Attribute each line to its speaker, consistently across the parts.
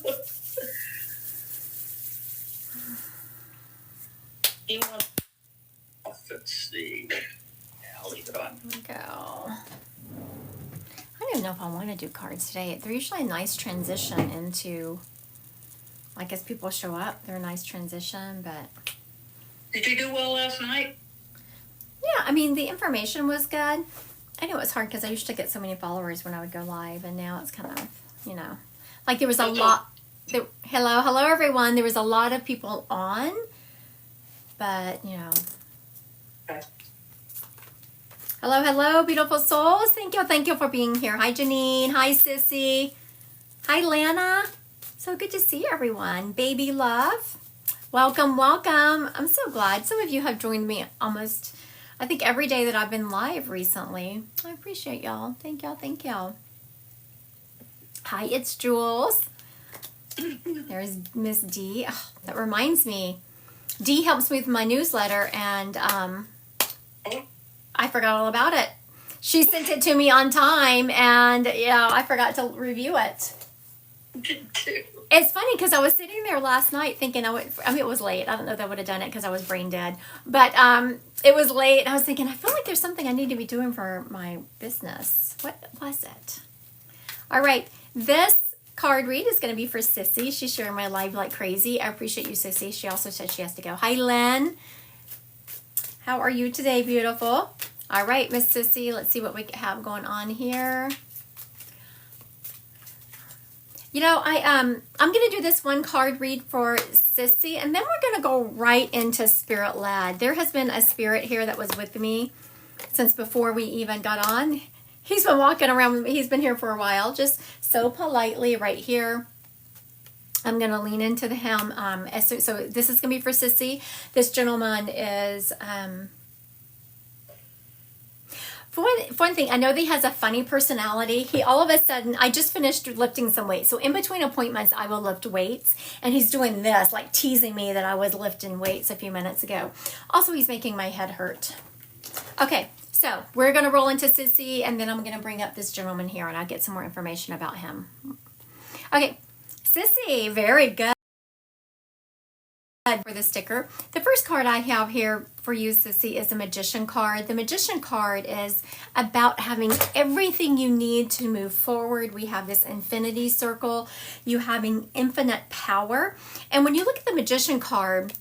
Speaker 1: Let's see. Yeah, I'll leave it on.
Speaker 2: Here we go. I don't even know if I want to do cards today. They're usually a nice transition into, like, as people show up, they're a nice transition, but...
Speaker 1: Did you do well last night?
Speaker 2: Yeah, I mean, the information was good. I know it was hard because I used to get so many followers when I would go live, and now it's kind of, you know, like there was a lot. Hello, everyone. There was a lot of people on, but, you know.
Speaker 1: Okay.
Speaker 2: Hello, beautiful souls. Thank you for being here. Hi, Janine. Hi, Sissy. Hi, Lana. So good to see everyone. Baby love. Welcome. I'm so glad. Some of you have joined me almost, I think, every day that I've been live recently. I appreciate y'all. Thank y'all. Hi, it's Jules. There's Miss D. Oh, that reminds me. D helps me with my newsletter, and I forgot all about it. She sent it to me on time, and I forgot to review it. It's funny because I was sitting there last night thinking it was late. I don't know if I would have done it because I was brain dead, but it was late. And I was thinking, I feel like there's something I need to be doing for my business. What was it? All right, this card read is going to be for Sissy. She's sharing my live like crazy. I appreciate you, Sissy. She also said she has to go. Hi, Len. How are you today, beautiful? All right, Miss Sissy. Let's see what we have going on here. You know, I'm going to do this one card read for Sissy, and then we're going to go right into Spirit Led. There has been a spirit here that was with me since before we even got on. He's been walking around. He's been here for a while, just so politely right here. I'm going to lean into him. So this is going to be for Sissy. This gentleman is... For one thing, I know that he has a funny personality. He all of a sudden, I just finished lifting some weights. So in between appointments, I will lift weights. And he's doing this, like teasing me that I was lifting weights a few minutes ago. Also, he's making my head hurt. Okay, so we're going to roll into Sissy, and then I'm going to bring up this gentleman here, and I'll get some more information about him. Okay, Sissy, very good. For the sticker. The first card I have here for you, Sissy, is a Magician card. The Magician card is about having everything you need to move forward. We have this infinity circle. You having infinite power. And when you look at the Magician card,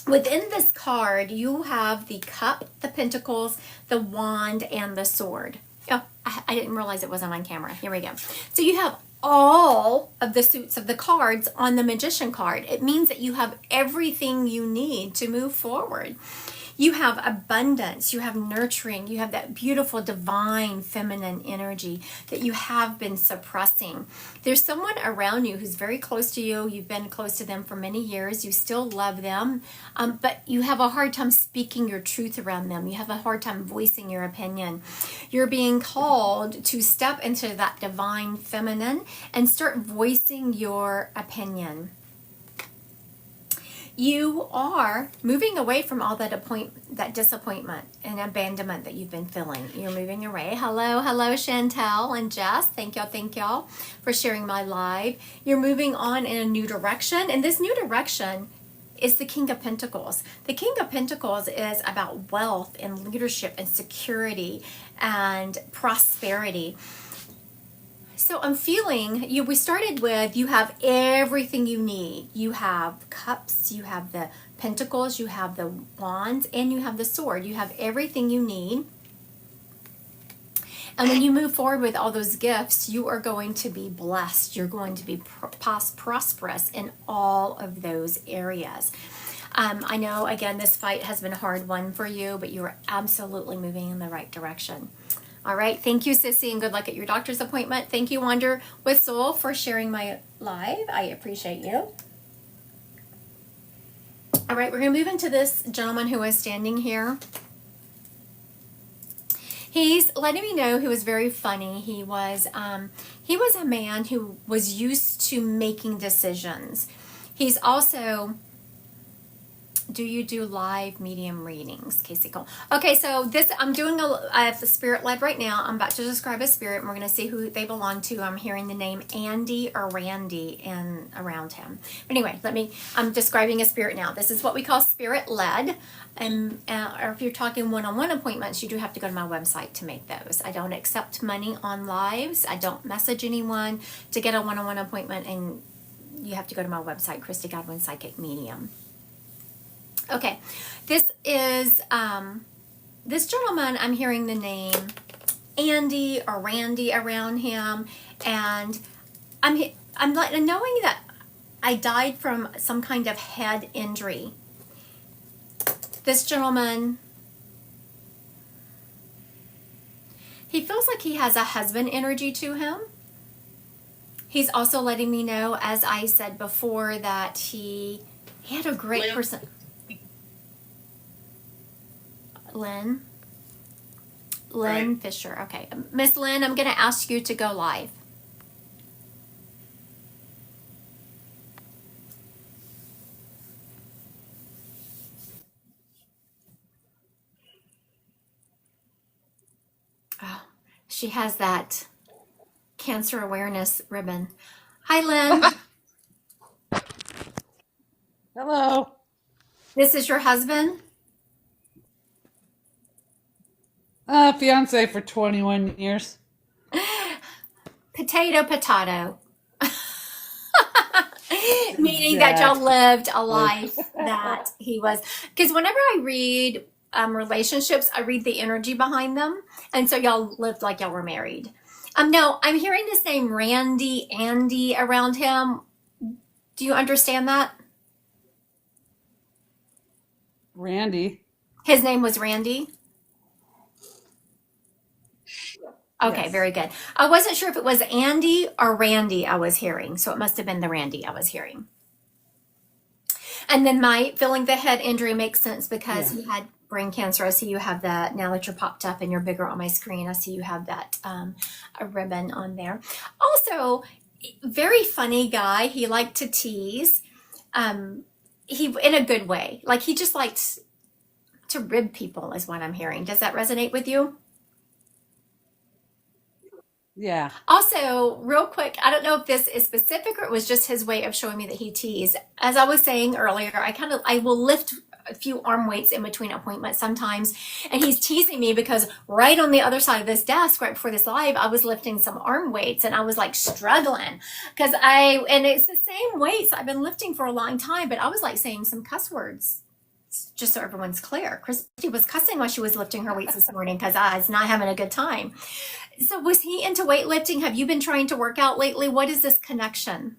Speaker 2: within this card, you have the cup, the pentacles, the wand, and the sword. Oh, I didn't realize it wasn't on camera. Here we go. So you have all of the suits of the cards on the Magician card. It means that you have everything you need to move forward. You have abundance, you have nurturing, you have that beautiful divine feminine energy that you have been suppressing. There's someone around you who's very close to you. You've been close to them for many years. You still love them, but you have a hard time speaking your truth around them. You have a hard time voicing your opinion. You're being called to step into that divine feminine and start voicing your opinion. You are moving away from all that disappointment and abandonment that you've been feeling. You're moving away. Hello, Chantel and Jess. Thank y'all for sharing my live. You're moving on in a new direction, and this new direction is the King of Pentacles. The King of Pentacles is about wealth and leadership and security and prosperity. So I'm feeling we started with you have everything you need. You have cups, you have the pentacles, you have the wands, and you have the sword. You have everything you need. And when you move forward with all those gifts, you are going to be blessed. You're going to be prosperous in all of those areas. I know, again, this fight has been a hard one for you, but you are absolutely moving in the right direction. All right. Thank you, Sissy, and good luck at your doctor's appointment. Thank you, Wander with Soul, for sharing my live. I appreciate you. All right. We're going to move into this gentleman who is standing here. He's letting me know he was very funny. He was a man who was used to making decisions. He's also do you do live medium readings, Casey Cole? Okay, so this I'm doing I have the spirit led right now. I'm about to describe a spirit, and we're going to see who they belong to. I'm hearing the name Andy or Randy and around him. But anyway, I'm describing a spirit now. This is what we call spirit led, and or if you're talking one-on-one appointments, you do have to go to my website to make those. I don't accept money on lives. I don't message anyone to get a one-on-one appointment, and you have to go to my website, Christy Godwin Psychic Medium. Okay, this is this gentleman. I'm hearing the name Andy or Randy around him, and I'm knowing that I died from some kind of head injury. This gentleman, he feels like he has a husband energy to him. He's also letting me know, as I said before, that he had a great person. Lynn right. Fisher. Okay. Miss Lynn, I'm going to ask you to go live. Oh, she has that cancer awareness ribbon. Hi, Lynn.
Speaker 3: Hello.
Speaker 2: This is your husband?
Speaker 3: Fiance for 21 years.
Speaker 2: Potato. Meaning that y'all lived a life that he was. Because whenever I read relationships, I read the energy behind them. And so y'all lived like y'all were married. No, I'm hearing this name Randy, Andy around him. Do you understand that?
Speaker 3: Randy.
Speaker 2: His name was Randy? Okay,
Speaker 3: Yes.
Speaker 2: very good. I wasn't sure if it was Andy or Randy I was hearing, so it must have been the Randy I was hearing. And then my feeling the head injury makes sense because he had brain cancer. I see you have that now that you're popped up and you're bigger on my screen. I see you have that a ribbon on there. Also, very funny guy. He liked to tease. He in a good way. Like he just liked to rib people is what I'm hearing. Does that resonate with you?
Speaker 3: Yeah.
Speaker 2: Also, real quick, I don't know if this is specific or it was just his way of showing me that he teased. As I was saying earlier, I will lift a few arm weights in between appointments sometimes, and he's teasing me because right on the other side of this desk, right before this live, I was lifting some arm weights and I was like struggling because and it's the same weights I've been lifting for a long time, but I was like saying some cuss words. Just so everyone's clear, Christy was cussing while she was lifting her weights this morning because I was not having a good time. So was he into weightlifting? Have you been trying to work out lately? What is this connection?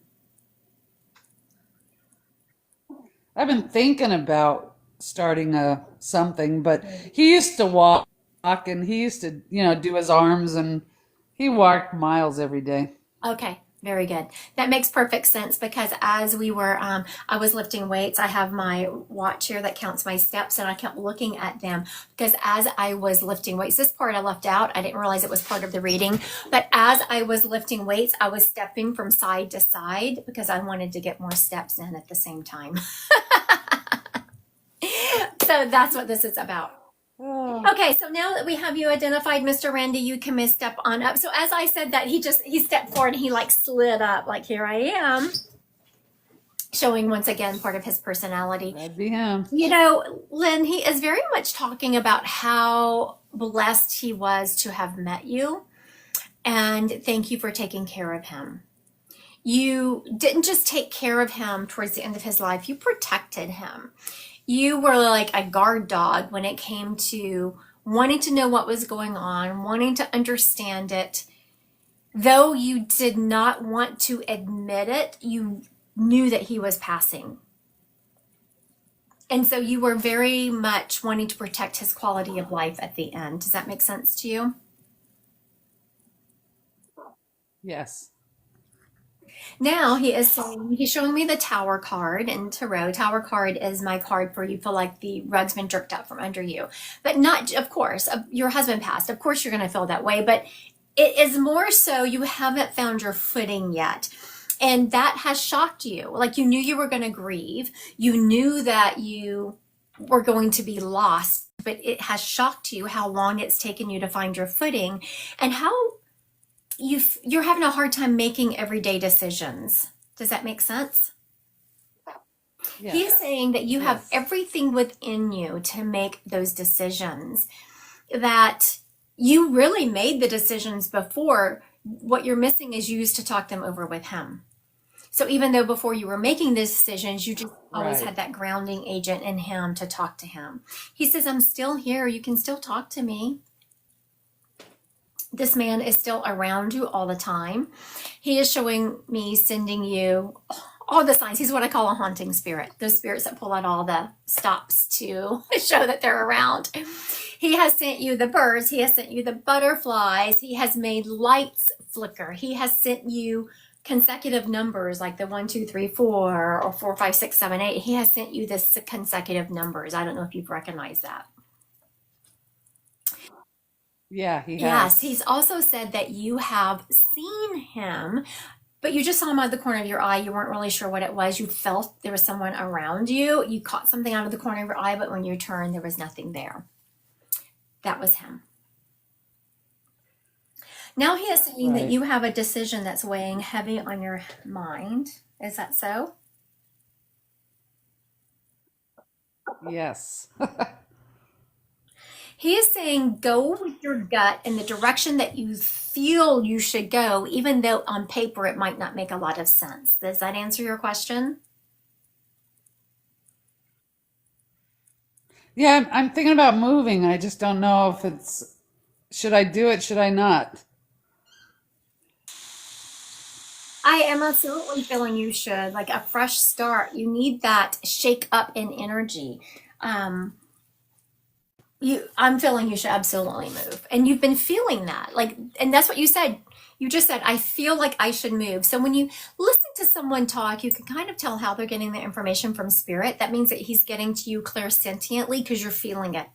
Speaker 3: I've been thinking about starting something, but he used to walk and he used to, do his arms, and he walked miles every day.
Speaker 2: Okay, very good. That makes perfect sense because as we were, I was lifting weights. I have my watch here that counts my steps, and I kept looking at them because as I was lifting weights, this part I left out. I didn't realize it was part of the reading, but as I was lifting weights, I was stepping from side to side because I wanted to get more steps in at the same time. So that's what this is about.
Speaker 3: Oh.
Speaker 2: Okay, so now that we have you identified, Mr. Randy, you can step on up. So as I said that, he stepped forward and he like slid up, like here I am, showing once again part of his personality.
Speaker 3: That'd be him.
Speaker 2: Lynn, he is very much talking about how blessed he was to have met you, and thank you for taking care of him. You didn't just take care of him towards the end of his life, you protected him. You were like a guard dog when it came to wanting to know what was going on, wanting to understand it. Though you did not want to admit it, you knew that he was passing. And so you were very much wanting to protect his quality of life at the end. Does that make sense to you?
Speaker 3: Yes.
Speaker 2: Now he's showing me the Tower card in Tarot. Tower card is my card for you feel like the rug's been jerked out from under you. But not, of course, your husband passed. Of course you're going to feel that way. But it is more so you haven't found your footing yet. And that has shocked you. Like you knew you were going to grieve. You knew that you were going to be lost, but it has shocked you how long it's taken you to find your footing and how you're having a hard time making everyday decisions. Does that make sense? He's
Speaker 3: Yes.
Speaker 2: saying that you have
Speaker 3: Yes.
Speaker 2: everything within you to make those decisions, that you really made the decisions before. What you're missing is you used to talk them over with him. So even though before you were making the decisions, you just always
Speaker 3: Right.
Speaker 2: had that grounding agent in him to talk to him. He says, I'm still here. You can still talk to me. This man is still around you all the time. He is showing me, sending you all the signs. He's what I call a haunting spirit. Those spirits that pull out all the stops to show that they're around. He has sent you the birds. He has sent you the butterflies. He has made lights flicker. He has sent you consecutive numbers like the 1, 2, 3, 4, or 4, 5, 6, 7, 8. He has sent you this consecutive numbers. I don't know if you've recognized that.
Speaker 3: Yeah, he
Speaker 2: Yes,
Speaker 3: has.
Speaker 2: he's also said that you have seen him, but you just saw him out of the corner of your eye. You weren't really sure what it was. You felt there was someone around you. You caught something out of the corner of your eye, but when you turned, there was nothing there. That was him. Now he is saying that
Speaker 3: Right.
Speaker 2: you have a decision that's weighing heavy on your mind. Is that so?
Speaker 3: Yes.
Speaker 2: He is saying go with your gut in the direction that you feel you should go, even though on paper it might not make a lot of sense. Does that answer your question?
Speaker 3: Yeah, I'm thinking about moving. I just don't know if it's, should I do it? Should I not?
Speaker 2: I am absolutely feeling you should, like a fresh start. You need that shake up in energy. Um, I'm feeling you should absolutely move. And you've been feeling that. Like, and that's what you said. You just said, I feel like I should move. So when you listen to someone talk, you can kind of tell how they're getting the information from spirit. That means that he's getting to you clairsentiently because you're feeling it.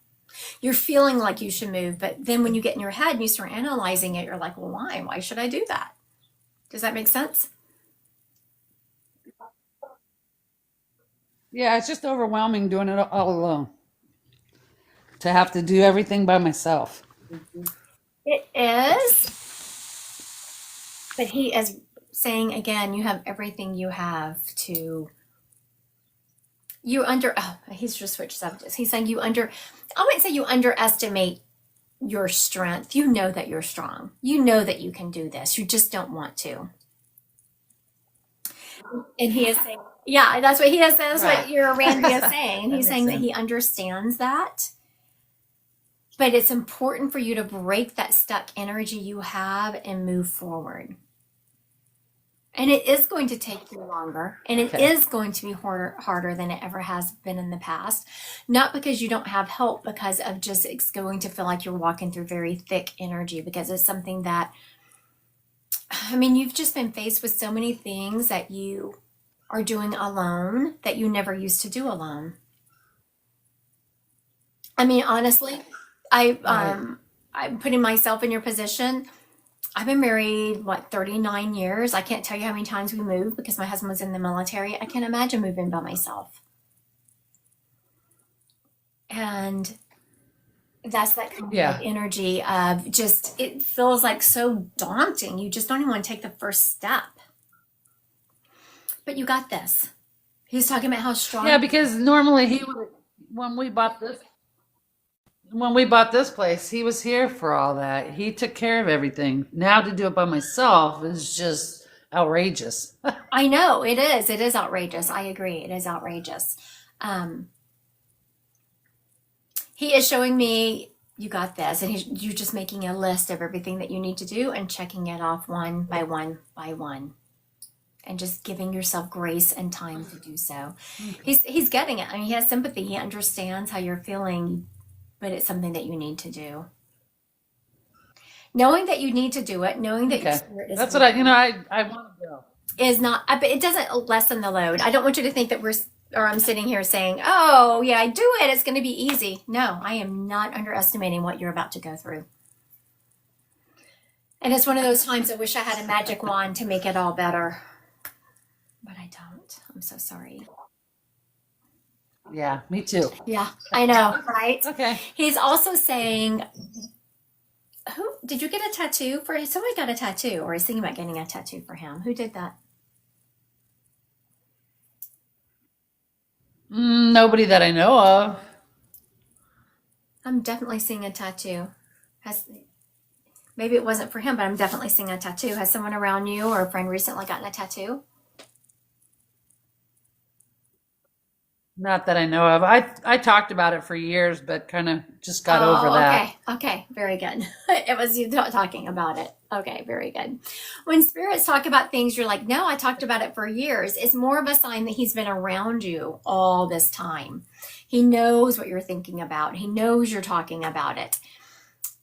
Speaker 2: You're feeling like you should move. But then when you get in your head and you start analyzing it, you're like, well, why? Why should I do that? Does that make sense?
Speaker 3: Yeah, it's just overwhelming doing it all alone. To have to do everything by myself.
Speaker 2: It is. But he is saying again, you have everything you have to you under oh he's just switched subjects. He's saying I wouldn't say you underestimate your strength. You know that you're strong. You know that you can do this. You just don't want to. And he is saying, yeah, that's what he is. That's what
Speaker 3: Right.
Speaker 2: your Randy is saying.
Speaker 3: That
Speaker 2: He's
Speaker 3: makes
Speaker 2: saying that
Speaker 3: sense.
Speaker 2: he understands that. But it's important for you to break that stuck energy you have and move forward. And it is going to take you longer, and it
Speaker 3: Okay.
Speaker 2: is going to be harder than it ever has been in the past. Not because you don't have help, because of just it's going to feel like you're walking through very thick energy, because it's something that, I mean, you've just been faced with so many things that you are doing alone that you never used to do alone. I mean, honestly, I
Speaker 3: Right.
Speaker 2: I'm putting myself in your position. I've been married, what, 39 years. I can't tell you how many times we moved because my husband was in the military. I can't imagine moving by myself. And that's that kind of like
Speaker 3: Yeah.
Speaker 2: energy of just, it feels like so daunting. You just don't even want to take the first step. But you got this. He's talking about how
Speaker 3: Yeah,
Speaker 2: strong.
Speaker 3: because normally he would, when we bought this when we bought this place, he was here for all that. He took care of everything. Now to do it by myself is just outrageous.
Speaker 2: I know it is. It is outrageous. I agree. It is outrageous. Um, he is showing me you got this, and you're just making a list of everything that you need to do and checking it off one by one by one, and just giving yourself grace and time to do so. He's getting it. I mean, he has sympathy. He understands how you're feeling, but it's something that you need to do. Knowing that you need to do it, knowing that your
Speaker 3: Okay.
Speaker 2: spirit is
Speaker 3: That's what I want to go.
Speaker 2: is not, but it doesn't lessen the load. I don't want you to think that or I'm sitting here saying, oh, yeah, I do it. It's going to be easy. No, I am not underestimating what you're about to go through. And it's one of those times I wish I had a magic wand to make it all better, but I don't. I'm so sorry.
Speaker 3: Yeah, me too.
Speaker 2: Yeah, I know, right?
Speaker 3: Okay.
Speaker 2: He's also saying, who did you get a tattoo for? Somebody got a tattoo, or is thinking about getting a tattoo for him. Who did that?
Speaker 3: Nobody that I know of.
Speaker 2: I'm definitely seeing a tattoo. Has maybe it wasn't for him, but I'm definitely seeing a tattoo. Has someone around you or a friend recently gotten a tattoo?
Speaker 3: Not that I know of. I talked about it for years, but kind of just got over
Speaker 2: Oh,
Speaker 3: that.
Speaker 2: okay. Okay. Very good. It was you talking about it. Okay. Very good. When spirits talk about things, you're like, no, I talked about it for years. It's more of a sign that he's been around you all this time. He knows what you're thinking about. He knows you're talking about it.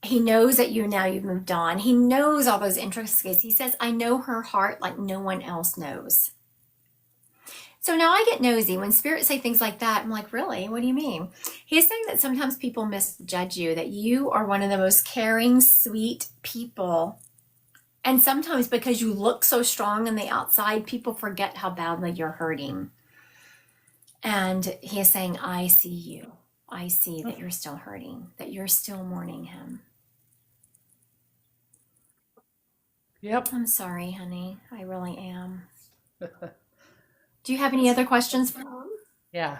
Speaker 2: He knows that you've moved on. He knows all those intricacies. He says, I know her heart like no one else knows. So now I get nosy when spirits say things like that. I'm like, really? What do you mean? He's saying that sometimes people misjudge you, that you are one of the most caring, sweet people. And sometimes because you look so strong on the outside, people forget how badly you're hurting. And he is saying, I see you. I see that you're still hurting, that you're still mourning him.
Speaker 3: Yep.
Speaker 2: I'm sorry, honey. I really am. Do you have any other questions for him?
Speaker 3: Yeah.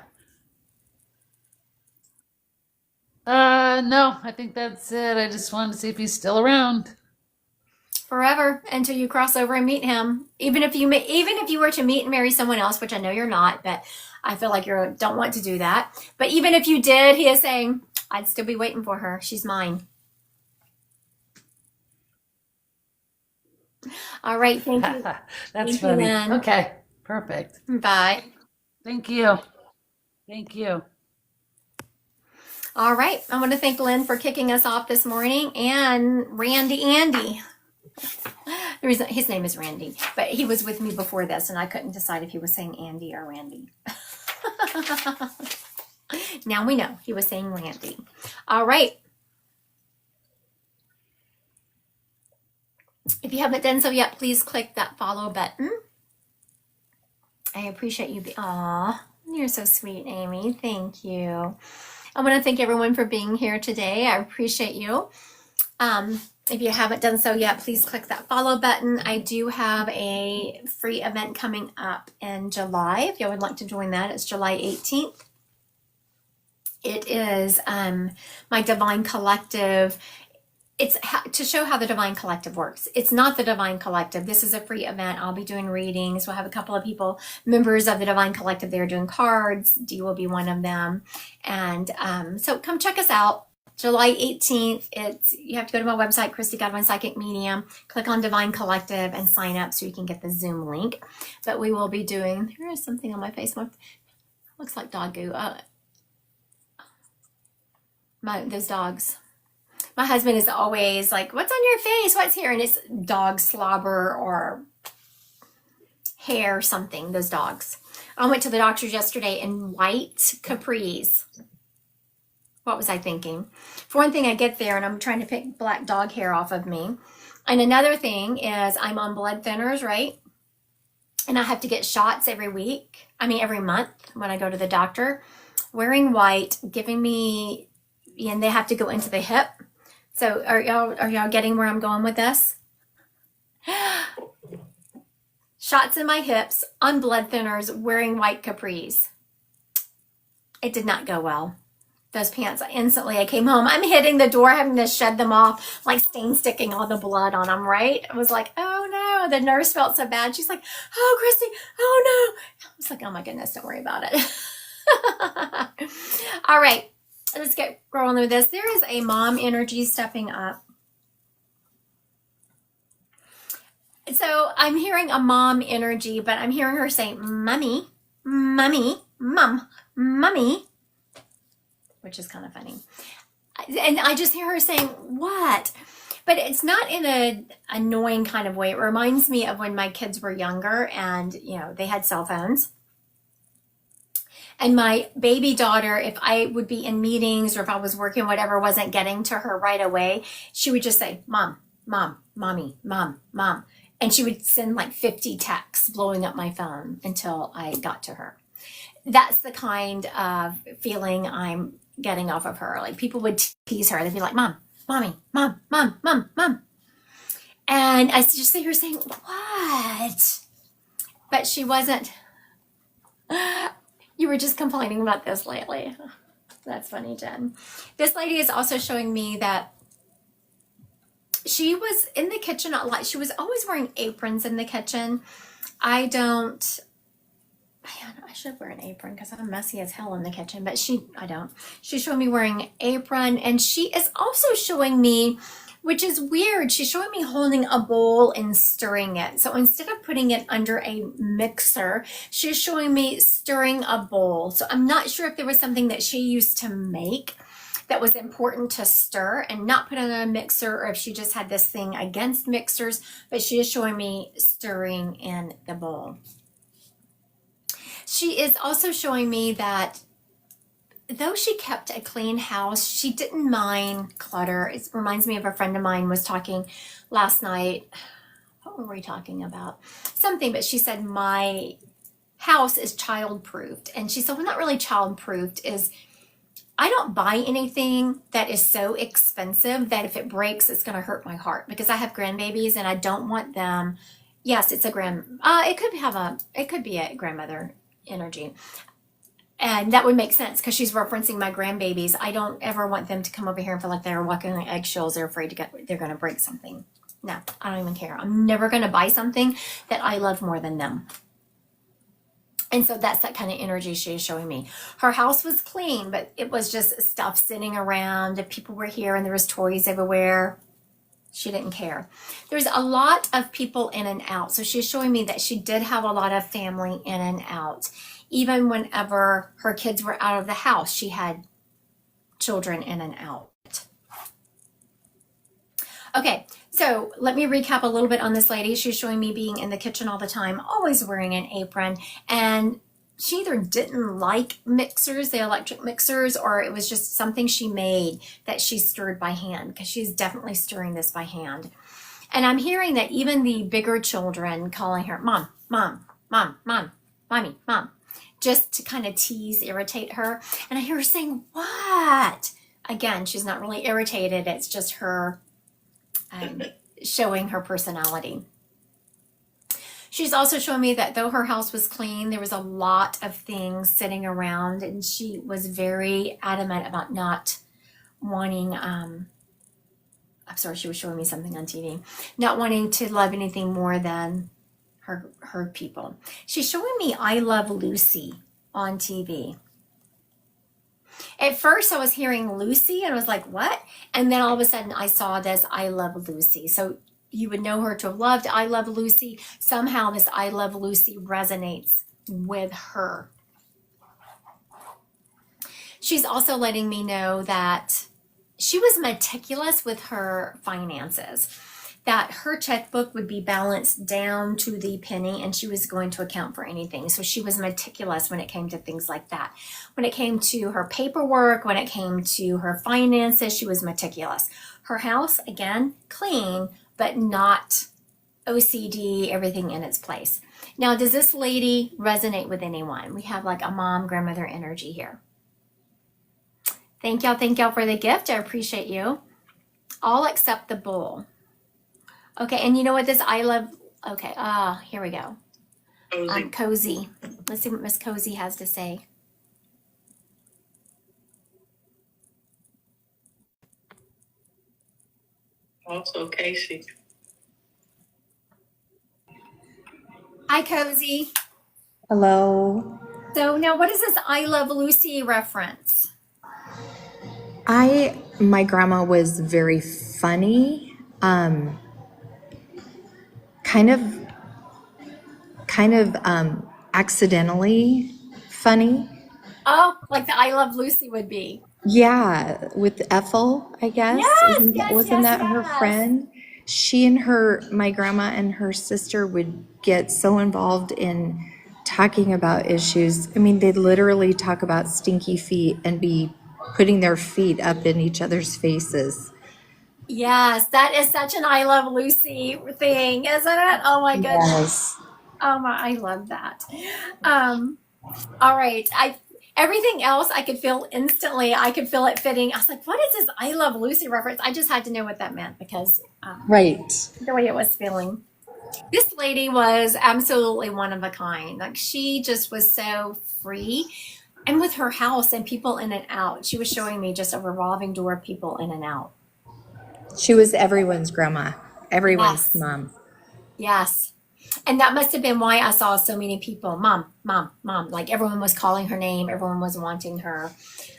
Speaker 3: No, I think that's it. I just wanted to see if he's still around.
Speaker 2: Forever until you cross over and meet him. Even if you were to meet and marry someone else, which I know you're not, but I feel like you don't want to do that. But even if you did, he is saying, I'd still be waiting for her. She's mine. All right. Thank you.
Speaker 3: That's
Speaker 2: Thank you,
Speaker 3: funny.
Speaker 2: Lynn.
Speaker 3: Okay, perfect.
Speaker 2: Bye.
Speaker 3: Thank you. Thank you.
Speaker 2: All right. I want to thank Lynn for kicking us off this morning and Randy Andy. The reason his name is Randy, but he was with me before this and I couldn't decide if he was saying Andy or Randy. Now we know he was saying Randy. All right. If you haven't done so yet, please click that follow button. I appreciate you. Aw, you're so sweet, Amy. Thank you. I want to thank everyone for being here today. I appreciate you. If you haven't done so yet, please click that follow button. I do have a free event coming up in July. If you would like to join that, it's July 18th. It is my Divine Collective. It's to show how the Divine Collective works. It's not the Divine Collective. This is a free event. I'll be doing readings. We'll have a couple of people, members of the Divine Collective there doing cards. Dee will be one of them. And so come check us out. July 18th. You have to go to my website, Christy Godwin Psychic Medium, click on Divine Collective and sign up so you can get the Zoom link. But we will be doing, there is something on my face. Looks like dog goo. Those dogs. My husband is always like, what's on your face? What's here? And it's dog slobber or hair something, those dogs. I went to the doctor's yesterday in white capris. What was I thinking? For one thing, I get there and I'm trying to pick black dog hair off of me. And another thing is I'm on blood thinners, right? And I have to get shots every month when I go to the doctor. Wearing white, giving me, and they have to go into the hip. So are y'all getting where I'm going with this? Shots in my hips, on blood thinners, wearing white capris. It did not go well. Those pants, I came home. I'm hitting the door, having to shed them off, like stain sticking all the blood on them, right? I was like, oh no. The nurse felt so bad. She's like, oh, Christy, oh no. I was like, oh my goodness, don't worry about it. All right. Let's get rolling with this. There is a mom energy stepping up. So I'm hearing a mom energy, but I'm hearing her say, mommy, mommy, mom, mommy, which is kind of funny. And I just hear her saying, what? But it's not in an annoying kind of way. It reminds me of when my kids were younger and, they had cell phones. And my baby daughter, if I would be in meetings or if I was working, whatever, wasn't getting to her right away, she would just say, mom, mom, mommy, mom, mom. And she would send like 50 texts blowing up my phone until I got to her. That's the kind of feeling I'm getting off of her. Like people would tease her. They'd be like, Mom, Mommy, Mom, Mom, Mom, Mom. And I just see her saying, what? But she wasn't. You were just complaining about this lately. That's funny, Jen. This lady is also showing me that she was in the kitchen a lot. She was always wearing aprons in the kitchen. I don't. Man, I should wear an apron because I'm messy as hell in the kitchen, but I don't. She's showing me wearing an apron, and she is also showing me, which is weird, she's showing me holding a bowl and stirring it. So instead of putting it under a mixer, she's showing me stirring a bowl. So I'm not sure if there was something that she used to make that was important to stir and not put it in a mixer, or if she just had this thing against mixers, but she is showing me stirring in the bowl. She is also showing me that though she kept a clean house, she didn't mind clutter. It reminds me of a friend of mine was talking last night. What were we talking about? Something, but she said, my house is child-proofed. And she said, well, not really child-proofed, is I don't buy anything that is so expensive that if it breaks, it's going to hurt my heart, because I have grandbabies and I don't want them. Yes, it's it could be a grandmother energy. And that would make sense because she's referencing my grandbabies. I don't ever want them to come over here and feel like they're walking on eggshells. They're afraid they're going to break something. No, I don't even care. I'm never going to buy something that I love more than them. And so that's that kind of energy she is showing me. Her house was clean, but it was just stuff sitting around. If people were here and there was toys everywhere, she didn't care. There's a lot of people in and out. So she's showing me that she did have a lot of family in and out. Even whenever her kids were out of the house, she had children in and out. Okay, so let me recap a little bit on this lady. She's showing me being in the kitchen all the time, always wearing an apron. And she either didn't like mixers, the electric mixers, or it was just something she made that she stirred by hand, because she's definitely stirring this by hand. And I'm hearing that even the bigger children calling her Mom, Mom, Mom, Mom, Mommy, Mom, just to kind of tease, irritate her. And I hear her saying, what? Again, she's not really irritated. It's just her showing her personality. She's also showing me that though her house was clean, there was a lot of things sitting around, and she was very adamant about not wanting, I'm sorry, she was showing me something on TV, not wanting to love anything more than her people. She's showing me I Love Lucy on TV. At first I was hearing Lucy and I was like, what? And then all of a sudden I saw this I Love Lucy. So you would know her to have loved I Love Lucy. Somehow this I Love Lucy resonates with her. She's also letting me know that she was meticulous with her finances, that her checkbook would be balanced down to the penny and she was going to account for anything. So she was meticulous when it came to things like that. When it came to her paperwork, when it came to her finances, she was meticulous. Her house, again, clean, but not OCD, everything in its place. Now, does this lady resonate with anyone? We have like a mom, grandmother energy here. Thank y'all for the gift. I appreciate you. All except the bowl. Okay, and you know what this I love, okay, here we go. Cozy. Let's see what Miss Cozy has to say.
Speaker 1: Also, Casey.
Speaker 2: Hi, Cozy.
Speaker 4: Hello.
Speaker 2: So now what is this I Love Lucy reference?
Speaker 4: My grandma was very funny, kind of accidentally funny.
Speaker 2: Oh, like the I Love Lucy would be.
Speaker 4: Yeah, with Ethel, I guess. Wasn't that her
Speaker 2: Yes.
Speaker 4: friend? My grandma and her sister would get so involved in talking about issues. I mean, they'd literally talk about stinky feet and be putting their feet up in each other's faces.
Speaker 2: Yes, that is such an I Love Lucy thing, isn't it? Oh my goodness.
Speaker 4: Yes.
Speaker 2: Oh my, I love that. All right. Everything else I could feel instantly. I could feel it fitting. I was like, what is this I Love Lucy reference? I just had to know what that meant because
Speaker 4: Right.
Speaker 2: the way it was feeling. This lady was absolutely one of a kind. Like she just was so free. And with her house and people in and out, she was showing me just a revolving door of people in and out.
Speaker 4: She was everyone's grandma, everyone's
Speaker 2: Yes.
Speaker 4: mom.
Speaker 2: Yes. And that must have been why I saw so many people, mom, mom, mom. Like everyone was calling her name, everyone was wanting her.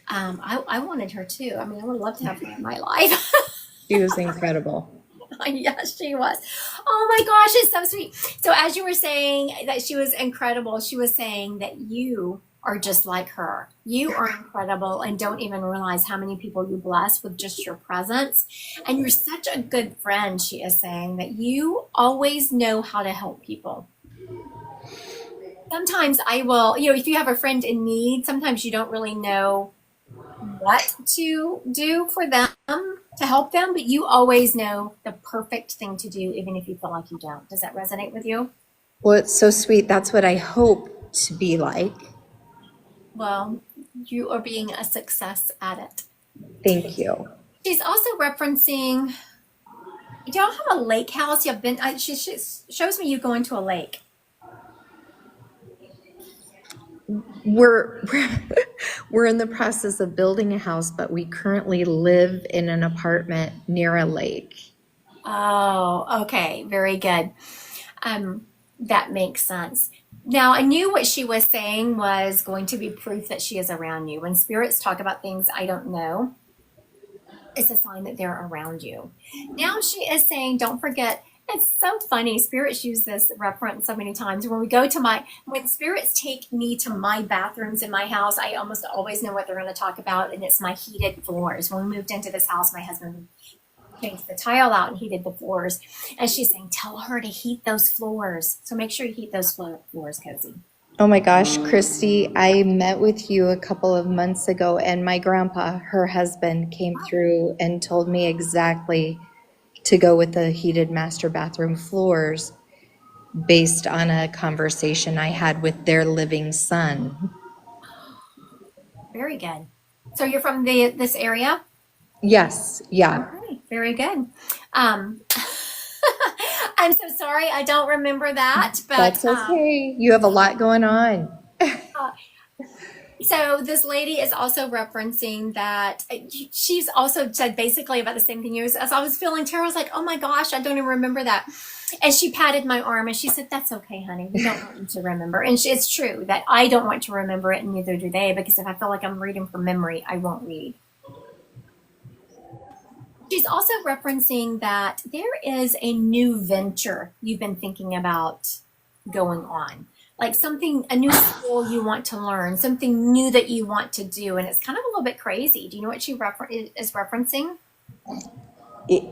Speaker 2: I wanted her too. I mean, I would love to have her in my life.
Speaker 4: She was incredible.
Speaker 2: Yes, she was. Oh my gosh, it's so sweet. So, as you were saying that she was incredible, she was saying that you are just like her. You are incredible and don't even realize how many people you bless with just your presence. And you're such a good friend, she is saying, that you always know how to help people. Sometimes I will, if you have a friend in need, sometimes you don't really know what to do for them to help them, but you always know the perfect thing to do, even if you feel like you don't. Does that resonate with you?
Speaker 4: Well, it's so sweet. That's what I hope to be like.
Speaker 2: Well, you are being a success at it.
Speaker 4: Thank you.
Speaker 2: She's also referencing, you don't have a lake house. You've been, she shows me you going to a lake.
Speaker 4: We're we're in the process of building a house, but we currently live in an apartment near a lake.
Speaker 2: Oh, okay. Very good. That makes sense. Now, I knew what she was saying was going to be proof that she is around you. When spirits talk about things I don't know, it's a sign that they're around you. Now she is saying, don't forget, it's so funny. Spirits use this reference so many times. When spirits take me to my bathrooms in my house, I almost always know what they're going to talk about, and it's my heated floors. When we moved into this house, my husband changed the tile out and heated the floors. And she's saying, tell her to heat those floors. So make sure you heat those floors, Cozy.
Speaker 4: Oh my gosh, Christy, I met with you a couple of months ago, and my grandpa, her husband, came through and told me exactly to go with the heated master bathroom floors based on a conversation I had with their living son.
Speaker 2: Very good. So you're from this area?
Speaker 4: Yes, yeah.
Speaker 2: Okay, very good. I'm so sorry I don't remember that, but
Speaker 4: That's okay. You have a lot going on.
Speaker 2: so this lady is also referencing that she's also said basically about the same thing as I was feeling terrible. I was like, oh my gosh, I don't even remember that. And she patted my arm and she said, that's okay, honey. We don't want you to remember. And it's true that I don't want to remember it, and neither do they, because if I feel like I'm reading from memory, I won't read. She's also referencing that there is a new venture you've been thinking about going on. Like a new skill you want to learn, something new that you want to do. And it's kind of a little bit crazy. Do you know what she is referencing?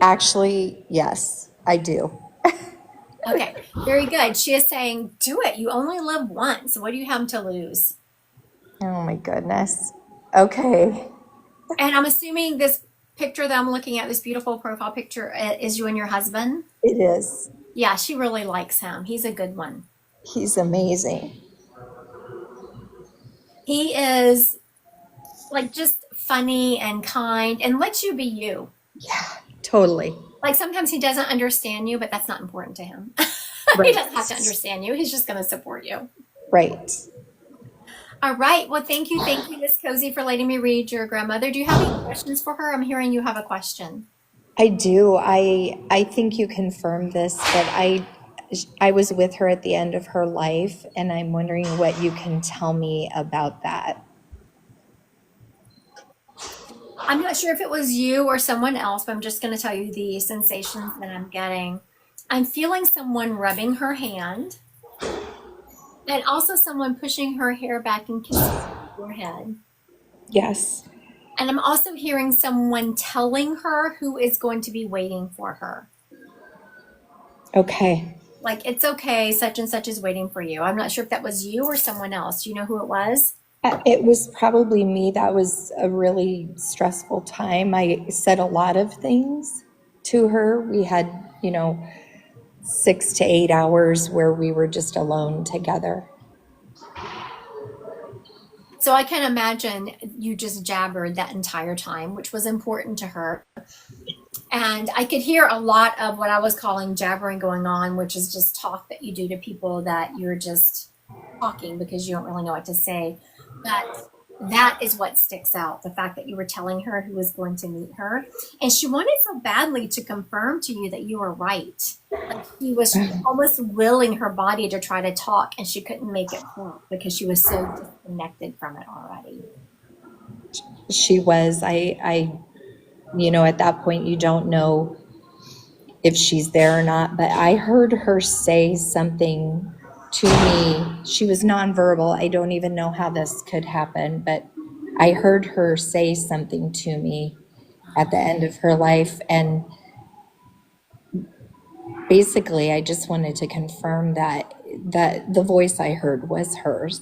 Speaker 4: Actually, yes, I do.
Speaker 2: Okay, very good. She is saying, do it. You only live once. What do you have to lose?
Speaker 4: Oh my goodness. Okay.
Speaker 2: And I'm assuming this picture that I'm looking at, this beautiful profile picture, is you and your husband?
Speaker 4: It is.
Speaker 2: Yeah, she really likes him. He's a good one.
Speaker 4: He's amazing.
Speaker 2: He is like just funny and kind and lets you be you.
Speaker 4: Yeah, totally.
Speaker 2: Like sometimes he doesn't understand you, but that's not important to him.
Speaker 4: Right.
Speaker 2: He doesn't have to understand you. He's just going to support you.
Speaker 4: Right.
Speaker 2: All right. Well, thank you, Miss Cozy, for letting me read your grandmother. Do you have any questions for her? I'm hearing you have a question.
Speaker 4: I do. I think you confirmed this, but I was with her at the end of her life, and I'm wondering what you can tell me about that.
Speaker 2: I'm not sure if it was you or someone else, but I'm just going to tell you the sensations that I'm getting. I'm feeling someone rubbing her hand, and also someone pushing her hair back and kissing her forehead.
Speaker 4: Yes.
Speaker 2: And I'm also hearing someone telling her who is going to be waiting for her.
Speaker 4: Okay.
Speaker 2: Like, it's okay, such and such is waiting for you. I'm not sure if that was you or someone else. Do you know who it was?
Speaker 4: It was probably me. That was a really stressful time. I said a lot of things to her. We had, 6 to 8 hours where we were just alone together.
Speaker 2: So I can imagine you just jabbered that entire time, which was important to her. And I could hear a lot of what I was calling jabbering going on, which is just talk that you do to people that you're just talking because you don't really know what to say. But that is what sticks out, the fact that you were telling her who was going to meet her. And she wanted so badly to confirm to you that you were right. Like she was almost willing her body to try to talk, and she couldn't make it work because she was so disconnected from it already.
Speaker 4: She was. I at that point, you don't know if she's there or not, but I heard her say something to me. She was nonverbal. I don't even know how this could happen, but I heard her say something to me at the end of her life. And basically, I just wanted to confirm that the voice I heard was hers.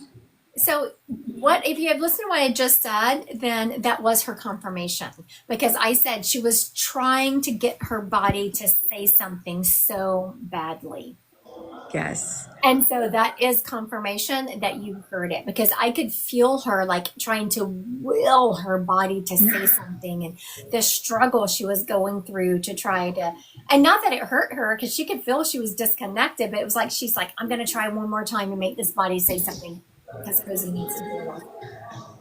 Speaker 2: So, what if you have listened to what I just said, then that was her confirmation because I said she was trying to get her body to say something so badly.
Speaker 4: Yes.
Speaker 2: And so that is confirmation that you heard it because I could feel her like trying to will her body to say something and the struggle she was going through to try to, and not that it hurt her because she could feel she was disconnected, but it was like, she's like, I'm going to try one more time to make this body say something because Rosie needs to hear it.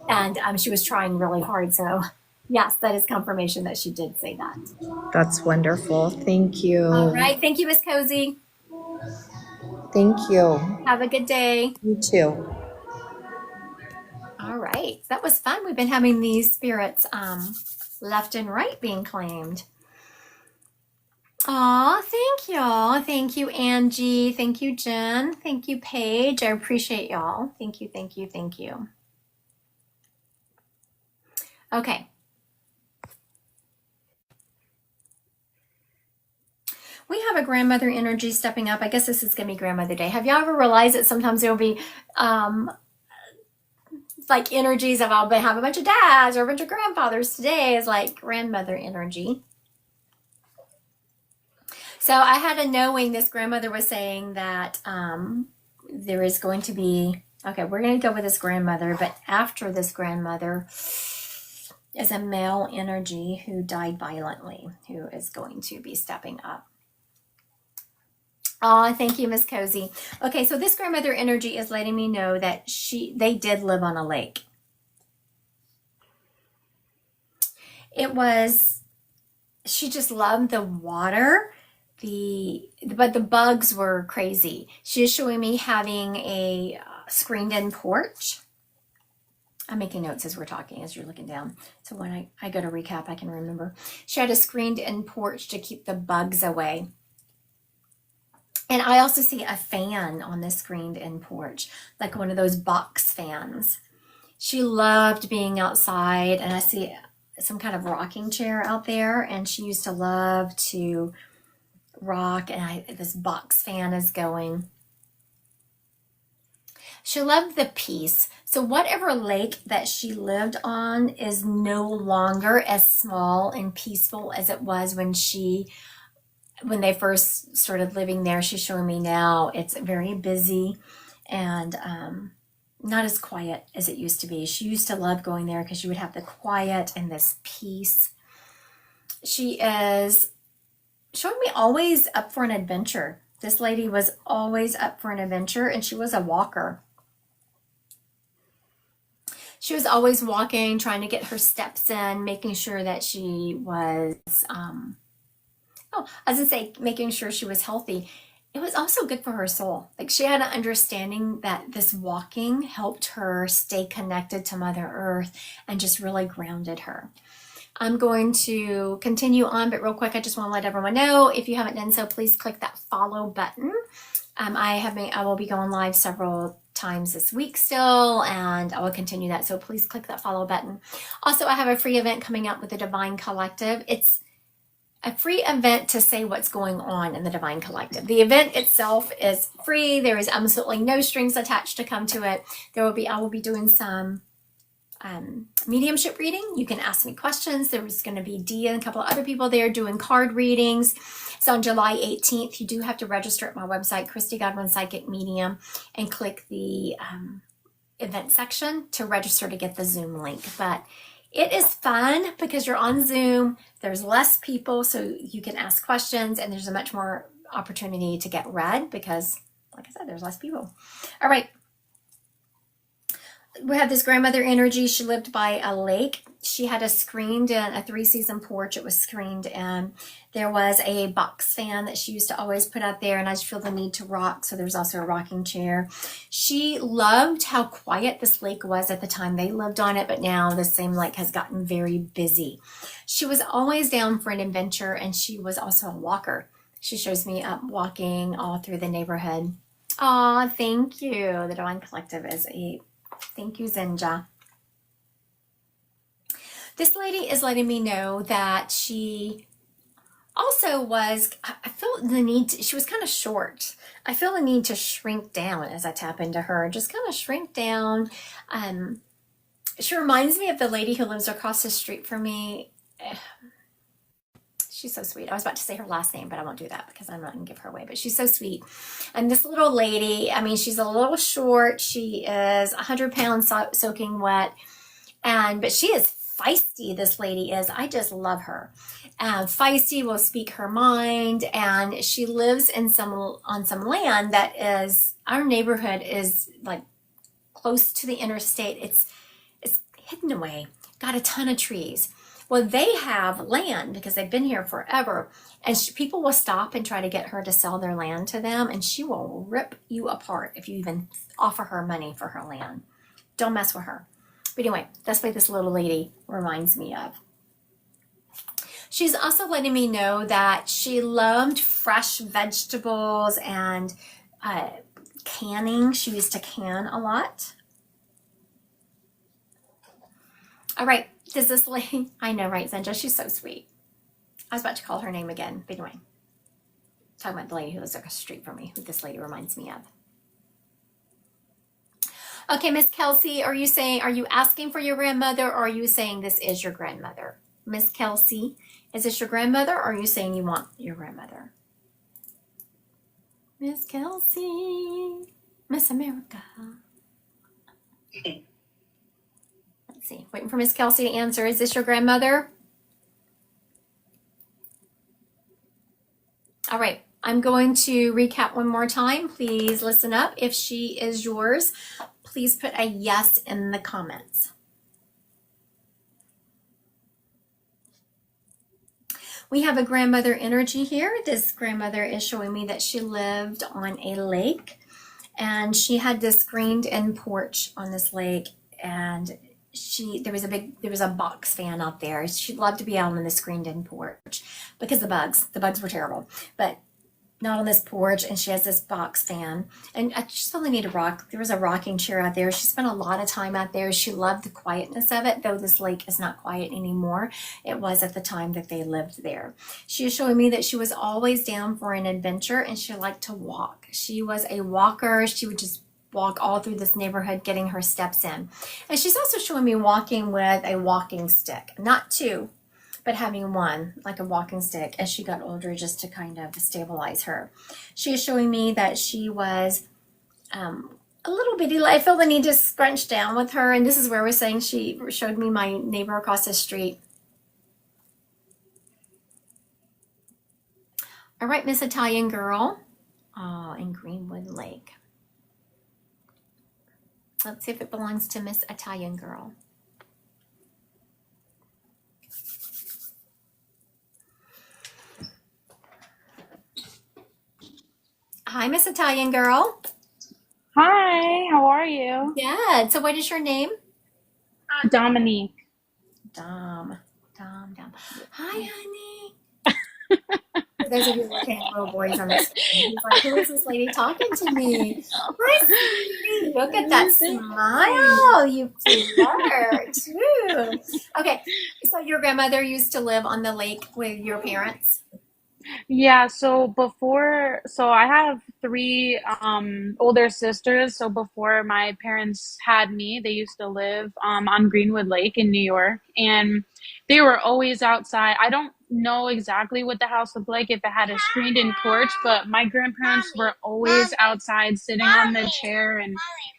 Speaker 2: And she was trying really hard. So yes, that is confirmation that she did say that.
Speaker 4: That's wonderful. Thank you.
Speaker 2: All right. Thank you, Miss Cozy.
Speaker 4: Thank you.
Speaker 2: Have a good day.
Speaker 4: You too.
Speaker 2: All right. That was fun. We've been having these spirits left and right being claimed. Aw, thank y'all. Thank you, Angie. Thank you, Jen. Thank you, Paige. I appreciate y'all. Thank you, thank you, thank you. Okay. We have a grandmother energy stepping up. I guess this is going to be Grandmother Day. Have y'all ever realized that sometimes there will be like energies of I'll have a bunch of dads or a bunch of grandfathers. Today is like grandmother energy. So I had a knowing this grandmother was saying that there is going to be, okay, we're going to go with this grandmother, but after this grandmother is a male energy who died violently, who is going to be stepping up. Oh, thank you, Miss Cozy. Okay, so this grandmother energy is letting me know that they did live on a lake. She just loved the water, but the bugs were crazy. She is showing me having a screened-in porch. I'm making notes as we're talking, as you're looking down. So when I go to recap, I can remember. She had a screened-in porch to keep the bugs away. And I also see a fan on the screened-in porch, like one of those box fans. She loved being outside, and I see some kind of rocking chair out there, and she used to love to rock, and this box fan is going. She loved the peace. So whatever lake that she lived on is no longer as small and peaceful as it was when they first started living there. She's showing me now it's very busy and not as quiet as it used to be. She used to love going there because she would have the quiet and this peace. She is showing me always up for an adventure. This lady was always up for an adventure, and she was a walker. She was always walking, trying to get her steps in, making sure that she was making sure she was healthy. It was also good for her soul. Like she had an understanding that this walking helped her stay connected to Mother Earth and just really grounded her. I'm going to continue on, but real quick, I just want to let everyone know, if you haven't done so, please click that follow button. I will be going live several times this week still, and I will continue that. So please click that follow button. Also, I have a free event coming up with the Divine Collective. It's a free event to say what's going on in the Divine Collective. The event itself is free. There is absolutely no strings attached to come to it. I will be doing some mediumship reading. You can ask me questions. There's going to be Dia and a couple of other people there doing card readings. So on July 18th, you do have to register at my website, Christy Godwin Psychic Medium, and click the event section to register to get the Zoom link. But it is fun because you're on Zoom, there's less people, so you can ask questions, and there's a much more opportunity to get read because, like I said, there's less people. All right. We have this grandmother energy. She lived by a lake. She had a screened in, a 3-season porch. It was screened in. There was a box fan that she used to always put out there, and I just feel the need to rock, so there's also a rocking chair. She loved how quiet this lake was at the time they lived on it, but now the same lake has gotten very busy. She was always down for an adventure, and she was also a walker. She shows me up walking all through the neighborhood. Aw, thank you. The Divine Collective is a thank you, Zenja. This lady is letting me know that she also was, I feel the need to, she was kind of short. I feel the need to shrink down as I tap into her, just kind of shrink down. She reminds me of the lady who lives across the street from me. She's so sweet. I was about to say her last name, but I won't do that because I'm not going to give her away. But she's so sweet. And this little lady, I mean, she's a little short. She is 100 pounds soaking wet. But she is feisty, this lady is. I just love her. Feisty, will speak her mind. And she lives in on some land that is, our neighborhood is like close to the interstate. It's hidden away. Got a ton of trees. Well, they have land because they've been here forever, and people will stop and try to get her to sell their land to them, and she will rip you apart if you even offer her money for her land. Don't mess with her. But anyway, that's what this little lady reminds me of. She's also letting me know that she loved fresh vegetables and canning. She used to can a lot. All right. Does this lady, I know, right, Zenja? She's so sweet. I was about to call her name again, but anyway. Talking about the lady who lives across the street from me, who this lady reminds me of. Okay, Miss Kelsey, are you asking for your grandmother, or are you saying this is your grandmother? Miss Kelsey, is this your grandmother, or are you saying you want your grandmother? Miss Kelsey, Miss America. See, waiting for Miss Kelsey to answer. Is this your grandmother? All right, I'm going to recap one more time. Please listen up. If she is yours, please put a yes in the comments. We have a grandmother energy here. This grandmother is showing me that she lived on a lake, and she had this screened-in porch on this lake, and there was a box fan out there. She'd love to be out on the screened-in porch because the bugs were terrible, but not on this porch. And she has this box fan, and I just only need a rock. There was a rocking chair out there. She spent a lot of time out there. She loved the quietness of it, though this lake is not quiet anymore. It was at the time that they lived there. She is showing me that she was always down for an adventure, and she liked to walk. She was a walker. She would just walk all through this neighborhood getting her steps in. And she's also showing me walking with a walking stick. Not two, but having one, like a walking stick, as she got older, just to kind of stabilize her. She is showing me that she was a little bitty. I feel the need to scrunch down with her. And this is where we're saying she showed me my neighbor across the street. All right, Miss Italian Girl. Oh, in Greenwood Lake. Let's see if it belongs to Miss Italian Girl. Hi, Miss Italian Girl.
Speaker 5: Hi, how are you?
Speaker 2: Good. So what is your name?
Speaker 5: Dominique.
Speaker 2: Dom. Hi, honey. For those of you looking at little boys on the screen, he's like, who is this lady talking to me? Hi, sweetie. Look at that smile. You flirt, too. Okay, so your grandmother used to live on the lake with your parents?
Speaker 5: Yeah, so I have three older sisters. So before my parents had me, they used to live on Greenwood Lake in New York, and they were always outside. I don't know exactly what the house looked like if it had a screened-in porch, but my grandparents were always outside sitting on the chair, and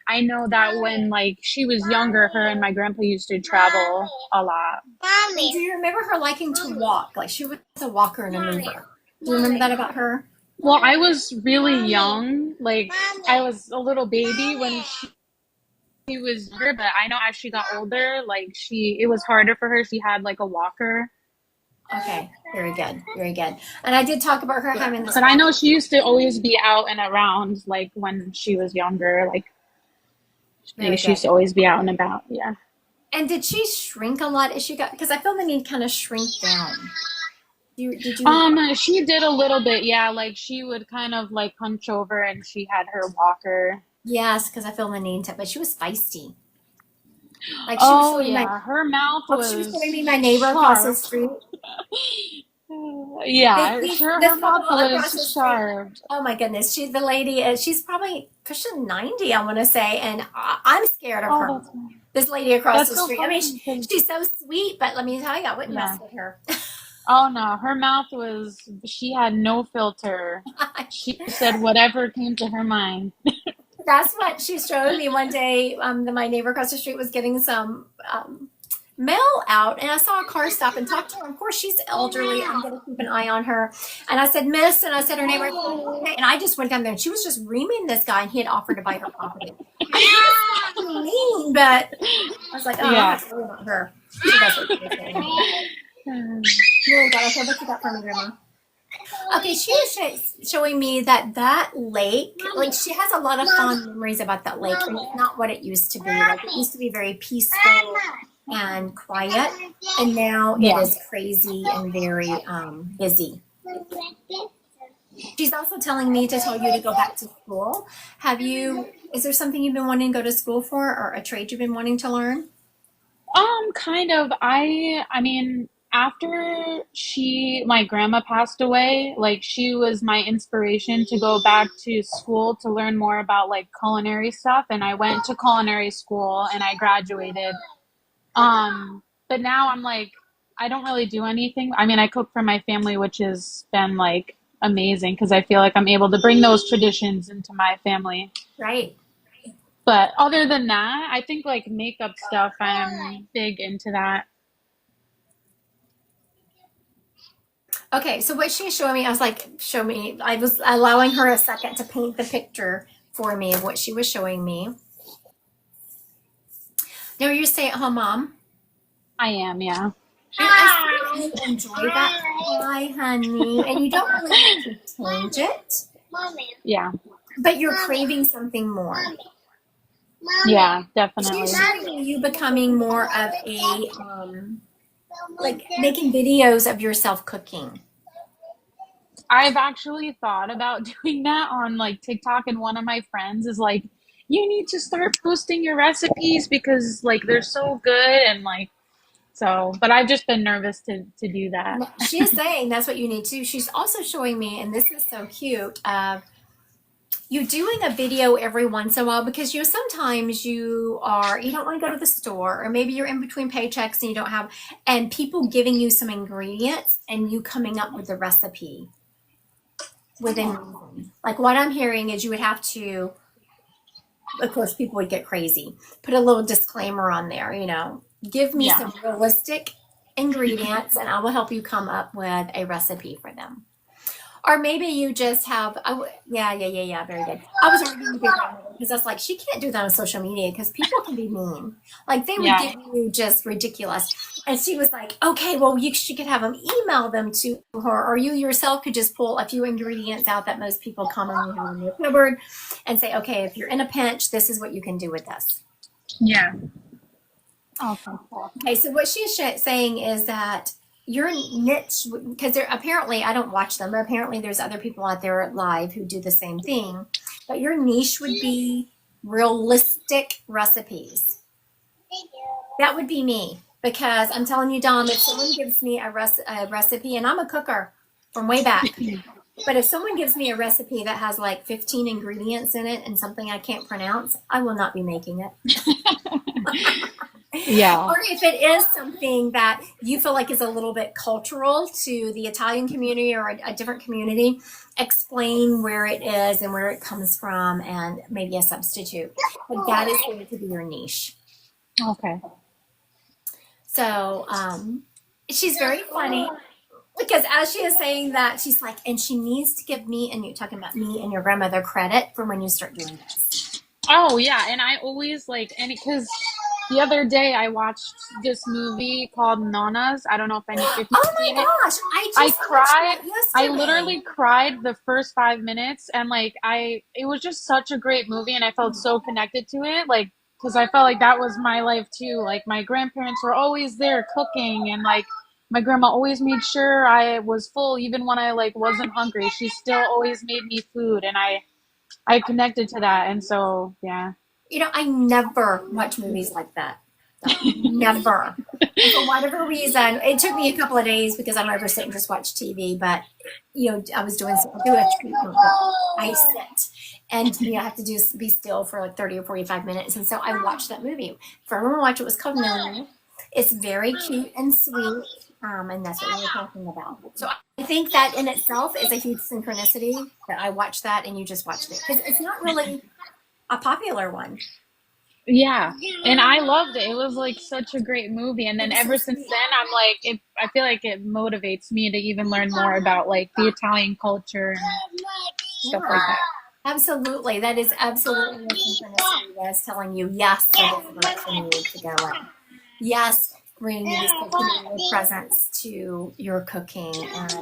Speaker 5: I know that when like she was younger, her and my grandpa used to travel a lot.
Speaker 2: And do you remember her liking to walk? Like she was a walker and a mover. Do you remember that about her?
Speaker 5: Well, I was really young, like I was a little baby when she was younger, but I know as she got older, like it was harder for her. She had like a walker.
Speaker 2: Okay, very good, very good. And I did talk about her having this.
Speaker 5: But I know she used to always be out and around, like when she was younger.
Speaker 2: Very
Speaker 5: She used
Speaker 2: good.
Speaker 5: to always be out and about. Yeah.
Speaker 2: And did she shrink a lot as she got? Because I feel the need kind of shrink down. Did you?
Speaker 5: She did a little bit. Yeah, like she would kind of like hunch over, and she had her walker.
Speaker 2: Yes, because I feel the need to. But she was feisty. Like she was
Speaker 5: Oh
Speaker 2: showing
Speaker 5: yeah, her mouth
Speaker 2: she was showing
Speaker 5: was
Speaker 2: me my neighbor across the
Speaker 5: sharp.
Speaker 2: street.
Speaker 5: Yeah,
Speaker 2: This
Speaker 5: her mouth
Speaker 2: couple across the
Speaker 5: was
Speaker 2: street.
Speaker 5: sharp.
Speaker 2: Oh my goodness, the lady. She's probably pushing 90, I want to say, and I'm scared of her.
Speaker 5: Oh, that's nice.
Speaker 2: This lady across
Speaker 5: That's
Speaker 2: the
Speaker 5: so
Speaker 2: street. I mean,
Speaker 5: funny. 'Cause-
Speaker 2: she's so sweet, but let me tell you, I wouldn't
Speaker 5: yeah.
Speaker 2: mess with her.
Speaker 5: Oh no, her mouth was. She had no filter. She said whatever came to her mind.
Speaker 2: That's what she showed me one day. My neighbor across the street was getting some mail out, and I saw a car stop and talk to her. Of course, she's elderly. I'm going to keep an eye on her. And I said, Miss, and I said her neighbor, okay. And I just went down there, and she was just reaming this guy, and he had offered to buy her property. I mean, he was mean, but I was like, oh,
Speaker 5: Yeah.
Speaker 2: I have to worry about her. She does what she's saying. Really got okay, what you got for me, Grandma? Okay, she was showing me that lake, like she has a lot of fond memories about that lake, and it's not what it used to be. Like it used to be very peaceful and quiet, and now it is crazy and very busy. She's also telling me to tell you to go back to school. Is there something you've been wanting to go to school for, or a trade you've been wanting to learn?
Speaker 5: Kind of. I mean, after my grandma passed away, like she was my inspiration to go back to school to learn more about like culinary stuff. And I went to culinary school and I graduated. But now I'm like, I don't really do anything. I mean, I cook for my family, which has been like amazing because I feel like I'm able to bring those traditions into my family.
Speaker 2: Right.
Speaker 5: But other than that, I think like makeup stuff, I'm big into that.
Speaker 2: Okay, so what she's showing me, I was like, show me. I was allowing her a second to paint the picture for me of what she was showing me. Now, you're a stay-at-home mom?
Speaker 5: I am, yeah.
Speaker 2: And I see you enjoy that. Hi, honey. And you don't really need to change it,
Speaker 5: Yeah.
Speaker 2: but you're craving something more.
Speaker 5: Yeah, definitely.
Speaker 2: She's showing you becoming more of a, like making videos of yourself cooking.
Speaker 5: I've actually thought about doing that on like TikTok, and one of my friends is like, you need to start posting your recipes because like they're so good and like so, but I've just been nervous to do that.
Speaker 2: She is saying that's what you need to. She's also showing me, and this is so cute, you doing a video every once in a while because sometimes you don't want to go to the store, or maybe you're in between paychecks and you don't have, and people giving you some ingredients and you coming up with the recipe within reason. Like what I'm hearing is you would have to, of course people would get crazy, put a little disclaimer on there, give me some realistic ingredients and I will help you come up with a recipe for them. Or maybe you just have, very good. I was arguing with your grandmother because that's like, she can't do that on social media because people can be mean. Like they would give you just ridiculous. And she was like, okay, well, she could have them email them to her, or you yourself could just pull a few ingredients out that most people commonly have in their cupboard and say, okay, if you're in a pinch, this is what you can do with this.
Speaker 5: Yeah. Okay.
Speaker 2: Okay, so what she's saying is that your niche, because apparently, I don't watch them, but apparently there's other people out there live who do the same thing, but your niche would be realistic recipes. That would be me, because I'm telling you, Dom, if someone gives me a recipe, and I'm a cooker from way back, but if someone gives me a recipe that has like 15 ingredients in it and something I can't pronounce, I will not be making it.
Speaker 5: Yeah.
Speaker 2: Or if it is something that you feel like is a little bit cultural to the Italian community or a different community, explain where it is and where it comes from and maybe a substitute. But that is going to be your niche.
Speaker 5: Okay.
Speaker 2: So she's very funny because as she is saying that, she's like, and she needs to give me, and you're talking about me and your grandmother, credit for when you start doing this.
Speaker 5: Oh yeah, and I always like, and because the other day I watched this movie called Nonas. I don't know if you've
Speaker 2: Oh
Speaker 5: seen
Speaker 2: my
Speaker 5: it.
Speaker 2: gosh, I
Speaker 5: I
Speaker 2: just watched
Speaker 5: cried.
Speaker 2: that
Speaker 5: I
Speaker 2: yesterday.
Speaker 5: literally cried the first 5 minutes, and like it was just such a great movie, and I felt so connected to it, like because I felt like that was my life too. Like my grandparents were always there cooking, and like my grandma always made sure I was full, even when I like wasn't hungry. She still always made me food, and I connected to that, and so yeah.
Speaker 2: I never watch movies like that. Never. And for whatever reason, it took me a couple of days because I don't ever sit and just watch TV. But I was doing a treatment. I sit, and I have to be still for like 30 or 45 minutes. And so I watched that movie. If I remember watch it was called Nona. It's very cute and sweet, and that's what we were talking about. So I think that in itself is a huge synchronicity that I watched that and you just watched it because it's not really a popular one.
Speaker 5: Yeah, and I loved it. It was like such a great movie. And then ever since then, I'm like, I feel like it motivates me to even learn more about like the Italian culture and stuff like that.
Speaker 2: Absolutely. That is absolutely a synchronicity that's telling you, yes, that is the direction you need to go in. Yes, bring this community presence to your cooking and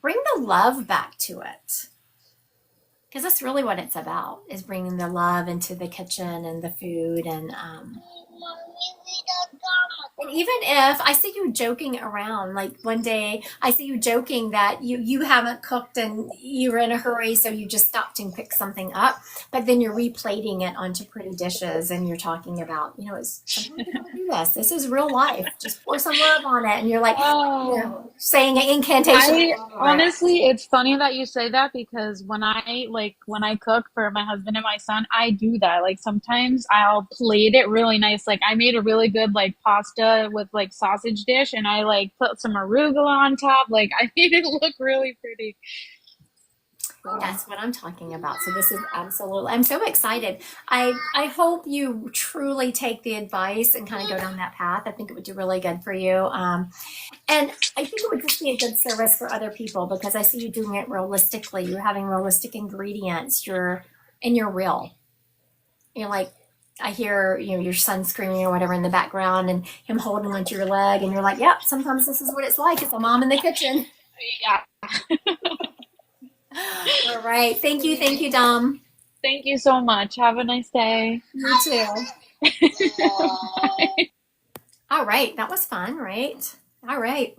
Speaker 2: bring the love back to it. Because that's really what it's about, is bringing the love into the kitchen and the food. And even if I see you joking around, like one day I see you joking that you haven't cooked and you're in a hurry, so you just stopped and picked something up, but then you're replating it onto pretty dishes and you're talking about, sometimes you gotta do this. This is real life. Just pour some love on it. And you're like, saying an incantation.
Speaker 5: Honestly, it's funny that you say that because when I cook for my husband and my son, I do that. Like sometimes I'll plate it really nice. Like I made a really good like pasta with like sausage dish, and I like put some arugula on top. Like I made it look really pretty.
Speaker 2: That's what I'm talking about. So this is absolutely, I'm so excited. I hope you truly take the advice and kind of go down that path. I think it would do really good for you. And I think it would just be a good service for other people because I see you doing it realistically. You're having realistic ingredients. You're real. You're like, I hear, your son screaming or whatever in the background and him holding onto your leg. And you're like, yep, sometimes this is what it's like. It's a mom in the kitchen.
Speaker 5: Yeah.
Speaker 2: All right. Thank you, Dom.
Speaker 5: Thank you so much. Have a nice day.
Speaker 2: You too. All right. That was fun, right? All right.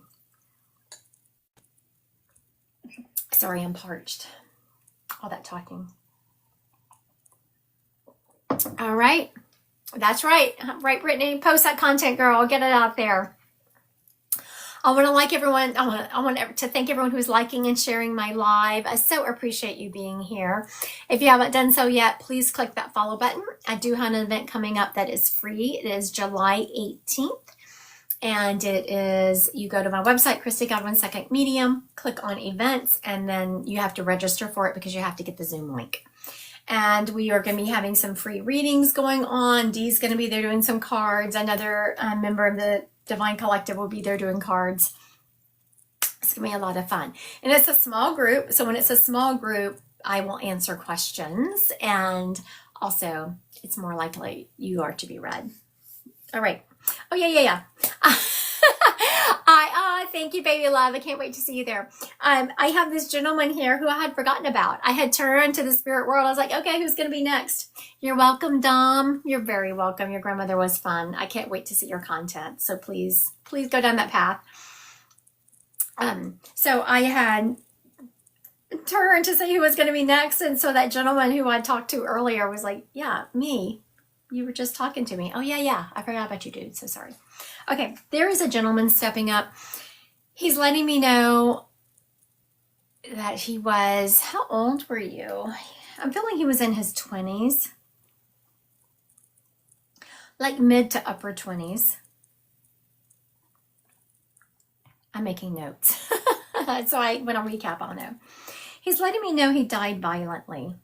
Speaker 2: Sorry, I'm parched. All that talking. All right. That's right. Right, Brittany. Post that content, girl. Get it out there. I want to thank everyone who's liking and sharing my live. I so appreciate you being here. If you haven't done so yet, please click that follow button. I do have an event coming up that is free. It is July 18th. And it is, you go to my website, Christy Godwin Second Medium, click on events, and then you have to register for it because you have to get the Zoom link. And we are going to be having some free readings going on. Dee's going to be there doing some cards. Another member of the Divine Collective will be there doing cards. It's going to be a lot of fun. And it's a small group. So when it's a small group, I will answer questions. And also, it's more likely you are to be read. All right. Oh, yeah. Thank you, baby love. I can't wait to see you there. I have this gentleman here who I had forgotten about. I had turned to the spirit world. I was like, okay, who's going to be next? You're welcome, Dom. You're very welcome. Your grandmother was fun. I can't wait to see your content. So please go down that path. So I had turned to say who was going to be next. And so that gentleman who I talked to earlier was like, yeah, me. You were just talking to me. Oh, yeah. I forgot about you, dude. So sorry. Okay. There is a gentleman stepping up. He's letting me know that he was, how old were you? I'm feeling he was in his 20s. like mid to upper 20s. I'm making notes. So when I recap, I'll know. He's letting me know he died violently.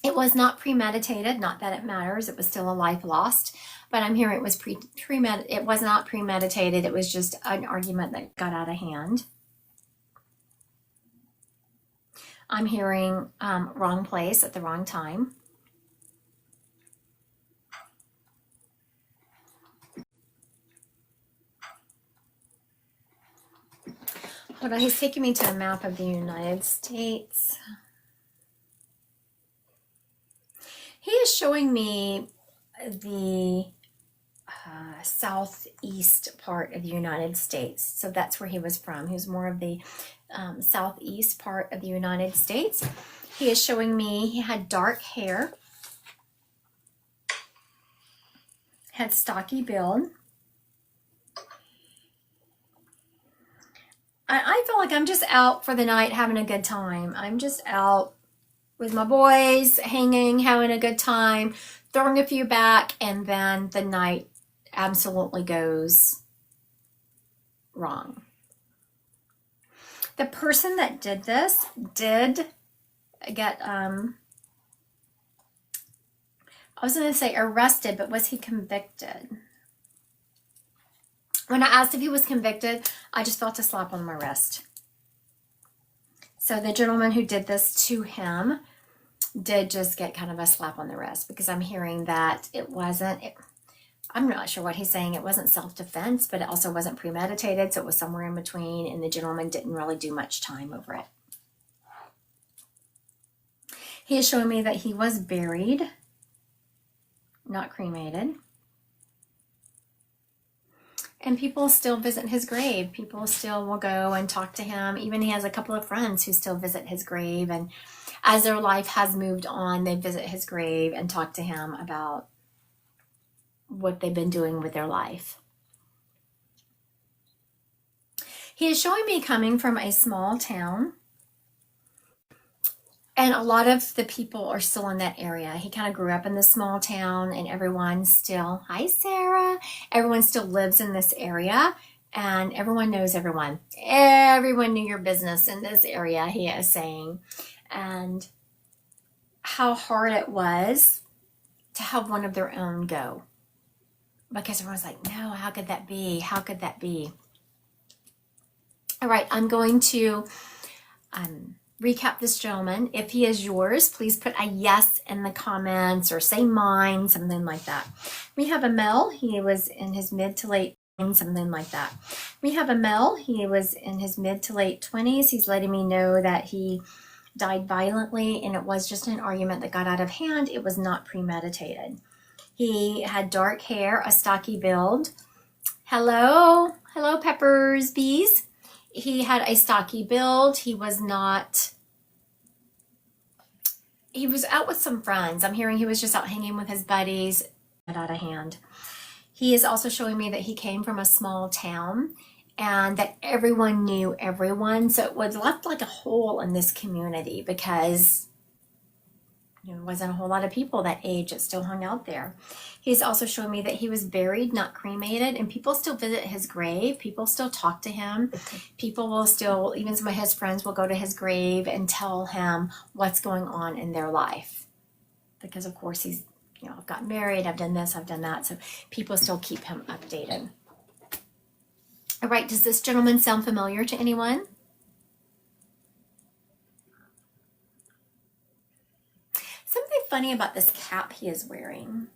Speaker 2: It was not premeditated, not that it matters. It was still a life lost, but I'm hearing it was it was not premeditated. It was just an argument that got out of hand. I'm hearing wrong place at the wrong time. Hold on, he's taking me to a map of the United States. He is showing me the southeast part of the United States. So that's where he was from. He was more of the southeast part of the United States. He is showing me he had dark hair, had stocky build. I feel like I'm just out for the night having a good time. I'm just out with my boys, hanging, having a good time, throwing a few back, and then the night absolutely goes wrong. The person that did this did get, I was going to say arrested, but was he convicted? When I asked if he was convicted, I just felt a slap on my wrist. So the gentleman who did this to him did just get kind of a slap on the wrist, because I'm hearing that it wasn't, I'm not sure what he's saying. It wasn't self-defense, but it also wasn't premeditated. So it was somewhere in between, and the gentleman didn't really do much time over it. He is showing me that he was buried, not cremated. And people still visit his grave. People still will go and talk to him. Even he has a couple of friends who still visit his grave. And as their life has moved on, they visit his grave and talk to him about what they've been doing with their life. He is showing me coming from a small town. And a lot of the people are still in that area. He kind of grew up in this small town, and everyone still, hi Sarah, everyone still lives in this area, and everyone knows everyone. Everyone knew your business in this area, he is saying. And how hard it was to have one of their own go. Because everyone's like, no, how could that be? How could that be? All right, I'm going to recap this gentleman. If he is yours, please put a yes in the comments or say mine, something like that. We have a Mel. He was in his mid to late, something like that. We have a Mel. He was in his mid to late 20s. He's letting me know that he died violently, and it was just an argument that got out of hand. It was not premeditated. He had dark hair, a stocky build. Hello, Peppers Bees. He had a stocky build. He was out with some friends. I'm hearing he was just out hanging with his buddies. Got out of hand. He is also showing me that he came from a small town and that everyone knew everyone. So it was left like a hole in this community because there wasn't a whole lot of people that age that still hung out there. He's also showing me that he was buried, not cremated, and people still visit his grave. People still talk to him. People will still, even some of his friends will go to his grave and tell him what's going on in their life. Because of course he's, I've gotten married, I've done this, I've done that. So people still keep him updated. All right, does this gentleman sound familiar to anyone? Something funny about this cap he is wearing.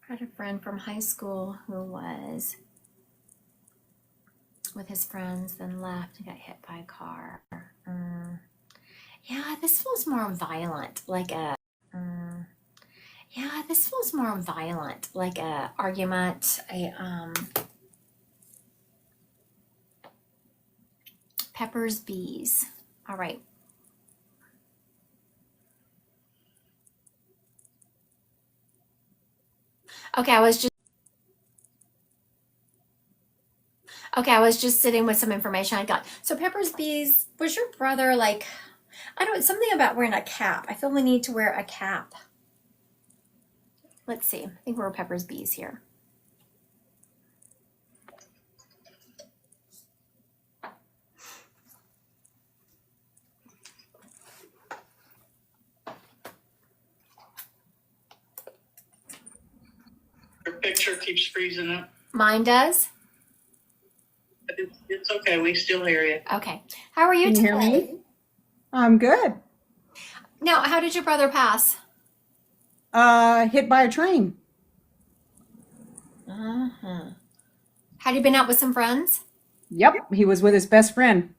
Speaker 2: I had a friend from high school who was with his friends, then left and got hit by a car. Yeah, this feels more violent, like a argument, Peppers Bees. All right. Okay, I was just sitting with some information I got. So Peppers Bees, was your brother like I don't, something about wearing a cap. I feel the need to wear a cap. Let's see. I think we're Pepper's bees here.
Speaker 1: Your picture keeps freezing up.
Speaker 2: Mine does?
Speaker 1: But it's okay. We still hear you.
Speaker 2: Okay. How are you
Speaker 6: Can you hear
Speaker 2: today?
Speaker 6: me? I'm good.
Speaker 2: Now, how did your brother pass?
Speaker 6: Hit by a train.
Speaker 2: Uh-huh. Had you been out with some friends?
Speaker 6: Yep, he was with his best friend.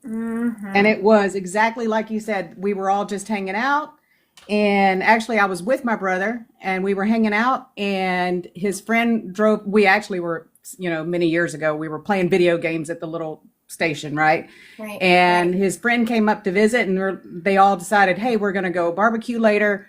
Speaker 2: Mm-hmm.
Speaker 6: And it was exactly like you said. We were all just hanging out. And actually, I was with my brother and we were hanging out, and his friend drove. We actually were, many years ago, we were playing video games at the little station, right?
Speaker 2: Right.
Speaker 6: And his friend came up to visit, and they all decided, hey, we're going to go barbecue later.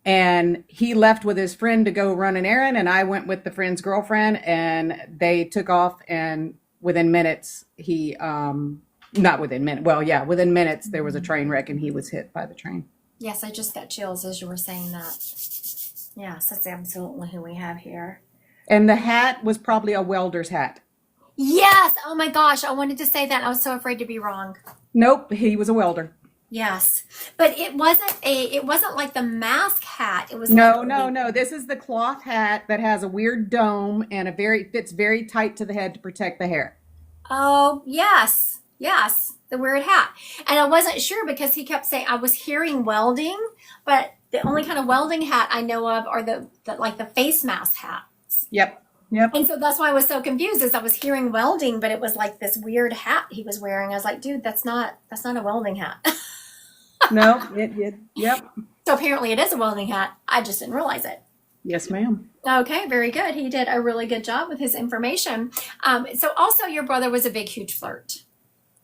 Speaker 6: And he left with his friend to go run an errand, and I went with the friend's girlfriend, and they took off. And within minutes, not within minutes, well, yeah, within minutes, there was a train wreck, and he was hit by the train.
Speaker 2: Yes, I just got chills as you were saying that. Yes, that's absolutely who we have here.
Speaker 6: And the hat was probably a welder's hat.
Speaker 2: Yes. Oh my gosh, I wanted to say that. I was so afraid to be wrong.
Speaker 6: Nope, he was a welder.
Speaker 2: Yes, but it wasn't like the mask hat. It was
Speaker 6: No,
Speaker 2: like
Speaker 6: no. This is the cloth hat that has a weird dome and fits very tight to the head to protect the hair.
Speaker 2: Oh, yes. Yes. The weird hat. And I wasn't sure because he kept saying I was hearing welding, but the only kind of welding hat I know of are the like the face mask hats.
Speaker 6: Yep.
Speaker 2: And so that's why I was so confused is I was hearing welding, but it was like this weird hat he was wearing. I was like, dude, that's not a welding hat.
Speaker 6: No, yep.
Speaker 2: So apparently it is a welding hat. I just didn't realize it.
Speaker 6: Yes, ma'am.
Speaker 2: Okay, very good. He did a really good job with his information. So also your brother was a big, huge flirt.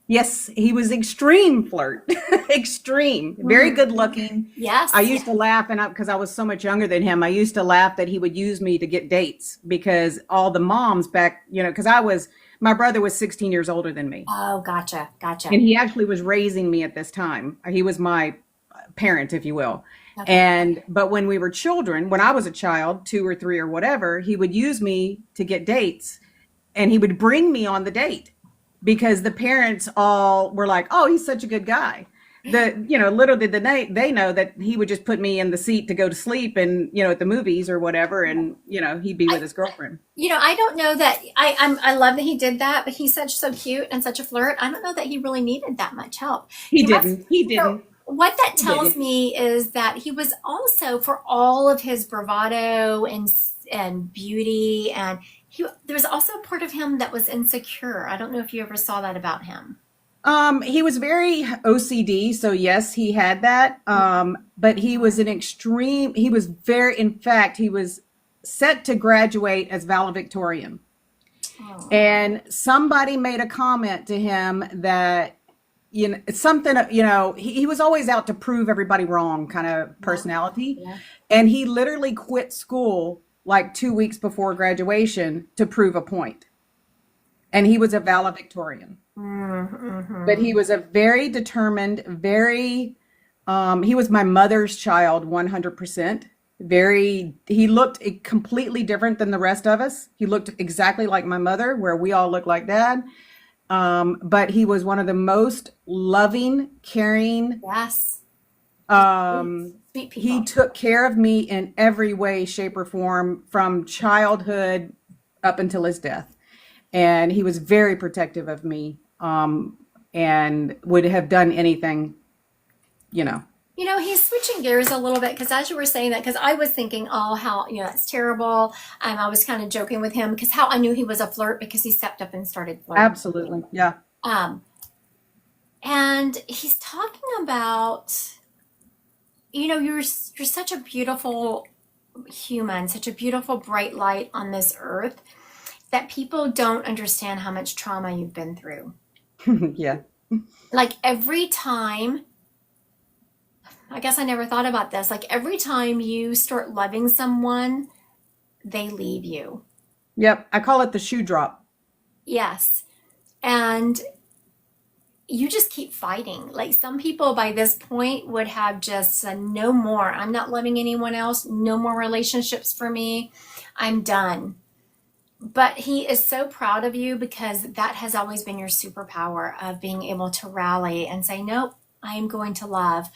Speaker 6: Yes, he was extreme flirt. Extreme. Very good looking.
Speaker 2: Yes.
Speaker 6: I used to laugh, and because I was so much younger than him, I used to laugh that he would use me to get dates because all the moms back, because my brother was 16 years older than me.
Speaker 2: Oh, gotcha.
Speaker 6: And he actually was raising me at this time. He was my parent, if you will.
Speaker 2: Okay.
Speaker 6: But when we were children, when I was a child, 2 or 3 or whatever, he would use me to get dates, and he would bring me on the date because the parents all were like, oh, he's such a good guy. Little did they know that he would just put me in the seat to go to sleep and, at the movies or whatever. And, he'd be with his girlfriend.
Speaker 2: I don't know that I love that he did that, but he's so cute and such a flirt. I don't know that he really needed that much help.
Speaker 6: He didn't.
Speaker 2: So what that tells me is that he was also, for all of his bravado and beauty, and there was also a part of him that was insecure. I don't know if you ever saw that about him.
Speaker 6: He was very OCD, so yes, he had that. But he was in fact, he was set to graduate as valedictorian.
Speaker 2: Oh.
Speaker 6: And somebody made a comment to him that, it's something, he was always out to prove everybody wrong kind of personality.
Speaker 2: Yeah.
Speaker 6: And he literally quit school like 2 weeks before graduation to prove a point. And he was a valedictorian.
Speaker 2: Mm-hmm.
Speaker 6: But he was a very determined, he was my mother's child, 100%. He looked completely different than the rest of us. He looked exactly like my mother, where we all look like dad. But he was one of the most loving, caring.
Speaker 2: Yes. Sweet people.
Speaker 6: He took care of me in every way, shape, or form from childhood up until his death. And he was very protective of me, and would have done anything,
Speaker 2: He's switching gears a little bit because as you were saying that, because I was thinking, oh, how, it's terrible. I was kind of joking with him because how I knew he was a flirt because he stepped up and started flirting.
Speaker 6: Absolutely. Yeah.
Speaker 2: And he's talking about, you're such a beautiful human, such a beautiful bright light on this earth that people don't understand how much trauma you've been through.
Speaker 6: Yeah.
Speaker 2: Like every time, I guess I never thought about this. Like every time you start loving someone, they leave you.
Speaker 6: Yep. I call it the shoe drop.
Speaker 2: Yes. And you just keep fighting. Like some people by this point would have just said, no more. I'm not loving anyone else. No more relationships for me. I'm done. But he is so proud of you because that has always been your superpower of being able to rally and say, nope, I am going to love.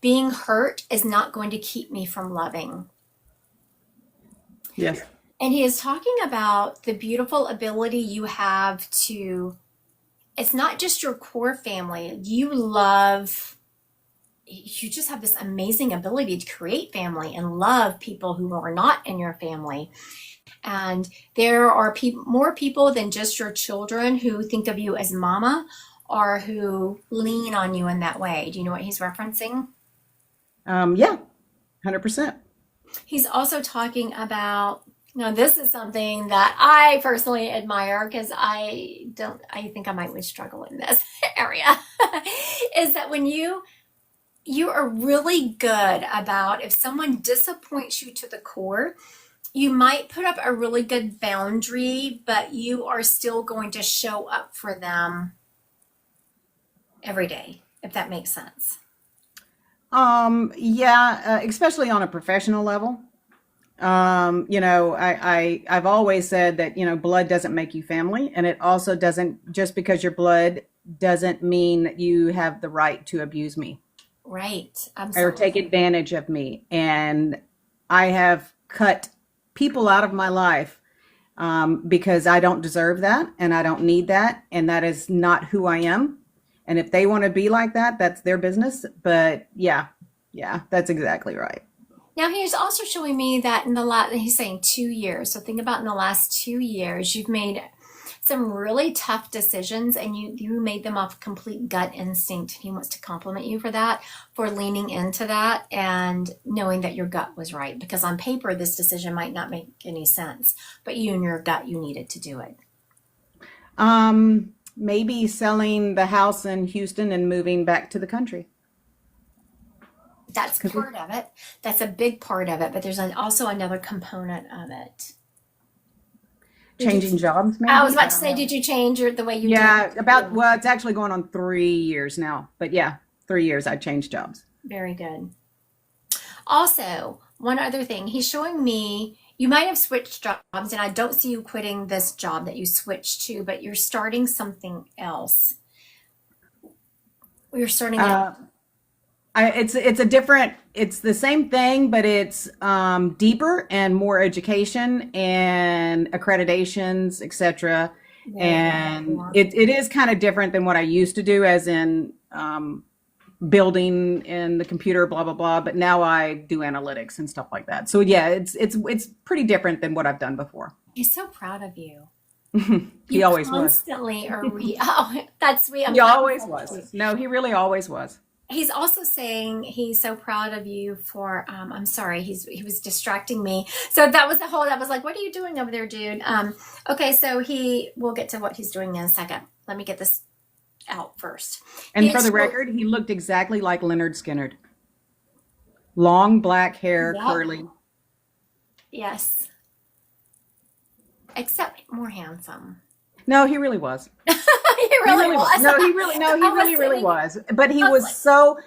Speaker 2: Being hurt is not going to keep me from loving.
Speaker 6: Yes.
Speaker 2: And he is talking about the beautiful ability you have to, it's not just your core family. You just have this amazing ability to create family and love people who are not in your family. And there are more people than just your children who think of you as mama or who lean on you in that way. Do you know what he's referencing?
Speaker 6: Yeah, 100%.
Speaker 2: He's also talking about, now this is something that I personally admire because I think I would struggle in this area, is that when you are really good about, if someone disappoints you to the core, you might put up a really good boundary, but you are still going to show up for them every day, if that makes sense.
Speaker 6: Yeah, especially on a professional level. I've always said that, blood doesn't make you family, and it also doesn't, just because you're blood doesn't mean that you have the right to abuse me
Speaker 2: Right.
Speaker 6: or take advantage of me. And I have cut people out of my life because I don't deserve that and I don't need that. And that is not who I am. And if they want to be like that, that's their business. But yeah, that's exactly right.
Speaker 2: Now he's also showing me that he's saying 2 years. So think about in the last 2 years, you've made some really tough decisions and you made them off complete gut instinct. He wants to compliment you for that, for leaning into that and knowing that your gut was right. Because on paper, this decision might not make any sense, but you and your gut, you needed to do it.
Speaker 6: Maybe selling the house in Houston and moving back to the country.
Speaker 2: That's part of it. That's a big part of it, but there's also another component of it.
Speaker 6: Changing jobs, maybe?
Speaker 2: I was about to say, did you change the way you
Speaker 6: Yeah,
Speaker 2: did?
Speaker 6: it's actually going on 3 years now. But yeah, 3 years I changed jobs.
Speaker 2: Very good. Also, one other thing, he's showing me you might have switched jobs, and I don't see you quitting this job that you switched to, but you're starting something else. You're starting
Speaker 6: It's the same thing, but it's deeper and more education and accreditations, etc. And it is kind of different than what I used to do, as in building in the computer, blah blah blah. But now I do analytics and stuff like that. So yeah, it's pretty different than what I've done before.
Speaker 2: He's so proud of you.
Speaker 6: He
Speaker 2: You
Speaker 6: always was.
Speaker 2: constantly are oh, that's sweet.
Speaker 6: He always was. No, he really always was.
Speaker 2: He's also saying he's so proud of you for I'm sorry, he was distracting me. So that was like, what are you doing over there, dude? Okay, so we'll get to what he's doing in a second. Let me get this out first.
Speaker 6: And for the record, he looked exactly like Leonard Skinner. Long black hair,
Speaker 2: Yep.
Speaker 6: curly.
Speaker 2: Yes. Except more handsome.
Speaker 6: No, he really was.
Speaker 2: He really was.
Speaker 6: No, he really was. But he was so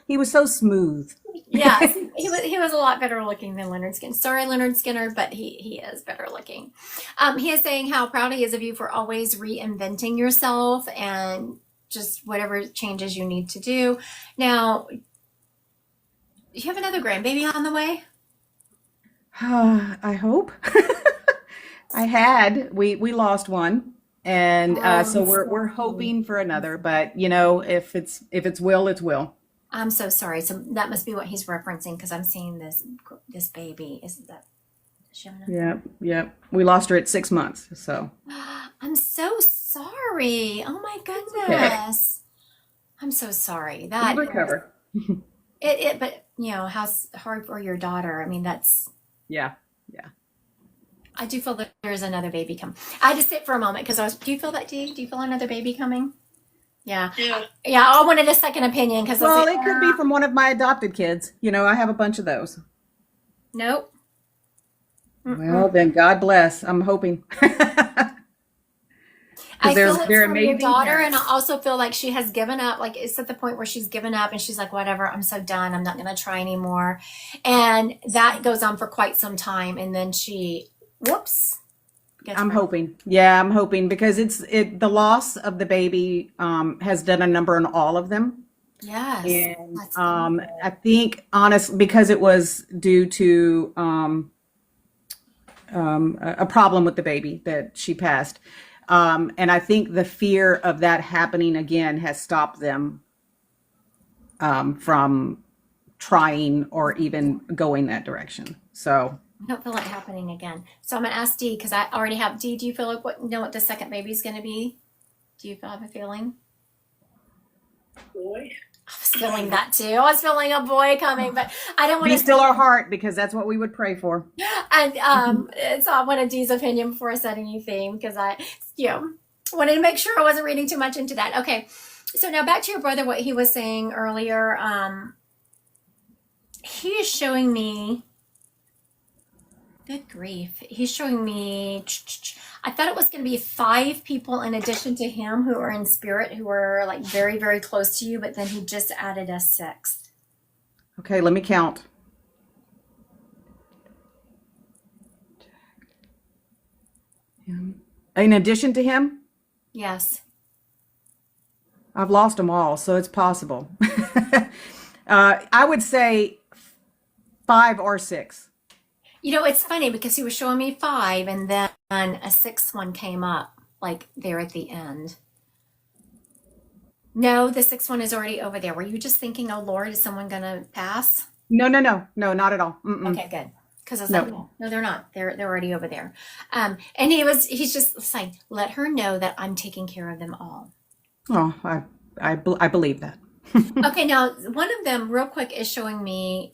Speaker 6: smooth.
Speaker 2: Yes, he was a lot better looking than Leonard Skinner. Sorry, Leonard Skinner, but he is better looking. He is saying how proud he is of you for always reinventing yourself and just whatever changes you need to do. Now, you have another grandbaby on the way?
Speaker 6: I hope. We lost one. And so we're hoping for another, but if it's will, it's will.
Speaker 2: I'm so sorry. So that must be what he's referencing because I'm seeing this baby. Isn't that Shona?
Speaker 6: Yep. We lost her at 6 months. So
Speaker 2: I'm so sorry. Oh my goodness. I'm so sorry. That
Speaker 6: we'll recover.
Speaker 2: but how's hard for your daughter? I mean, that's
Speaker 6: Yeah.
Speaker 2: I do feel that there's another baby coming. I had to sit for a moment because do you feel that, Dee? Do you feel another baby coming? Yeah. Yeah, I wanted a second opinion because
Speaker 6: Well, it could be from one of my adopted kids. I have a bunch of those.
Speaker 2: Nope.
Speaker 6: Well, then God bless. I'm hoping.
Speaker 2: I feel it
Speaker 6: they're
Speaker 2: from your
Speaker 6: amazing
Speaker 2: daughter, and
Speaker 6: parents.
Speaker 2: I also feel like she has given up. Like it's at the point where she's given up, and she's like, "Whatever, I'm so done. I'm not going to try anymore." And that goes on for quite some time, and then she, whoops, gets
Speaker 6: I'm
Speaker 2: pregnant.
Speaker 6: hoping. Yeah, I'm hoping because the loss of the baby has done a number on all of them.
Speaker 2: Yes,
Speaker 6: And
Speaker 2: that's awful.
Speaker 6: I think honestly, because it was due to a problem with the baby that she passed. And I think the fear of that happening again has stopped them from trying or even going that direction. So,
Speaker 2: I don't feel like happening again. So I'm gonna ask Dee because I already have Dee. Do you feel like what the second baby's gonna be? Do you have a feeling?
Speaker 1: Boy,
Speaker 2: I was feeling that too. I was feeling a boy coming, but I don't want
Speaker 6: be
Speaker 2: to.
Speaker 6: still our heart because that's what we would pray for.
Speaker 2: And so I wanted Dee's opinion before I said anything because wanted to make sure I wasn't reading too much into that. Okay, so now back to your brother, what he was saying earlier. He is showing me. Good grief. He's showing me. I thought it was going to be 5 people in addition to him who are in spirit, who are like very, very close to you, but then he just added a 6th.
Speaker 6: Okay, let me count. In addition to him,
Speaker 2: Yes.
Speaker 6: I've lost them all, so it's possible. I would say 5 or 6.
Speaker 2: You know, it's funny because he was showing me 5 and then a 6th one came up like there at the end. No, the 6th one is already over there. Were you just thinking, oh Lord, is someone going to pass?
Speaker 6: No, no, no, no, not at all. Mm-mm.
Speaker 2: Okay, good. Because I was
Speaker 6: No.
Speaker 2: like, no, they're not. They're already over there. And he's just saying, let her know that I'm taking care of them all.
Speaker 6: Oh, I believe that.
Speaker 2: Okay, now one of them, real quick, is showing me.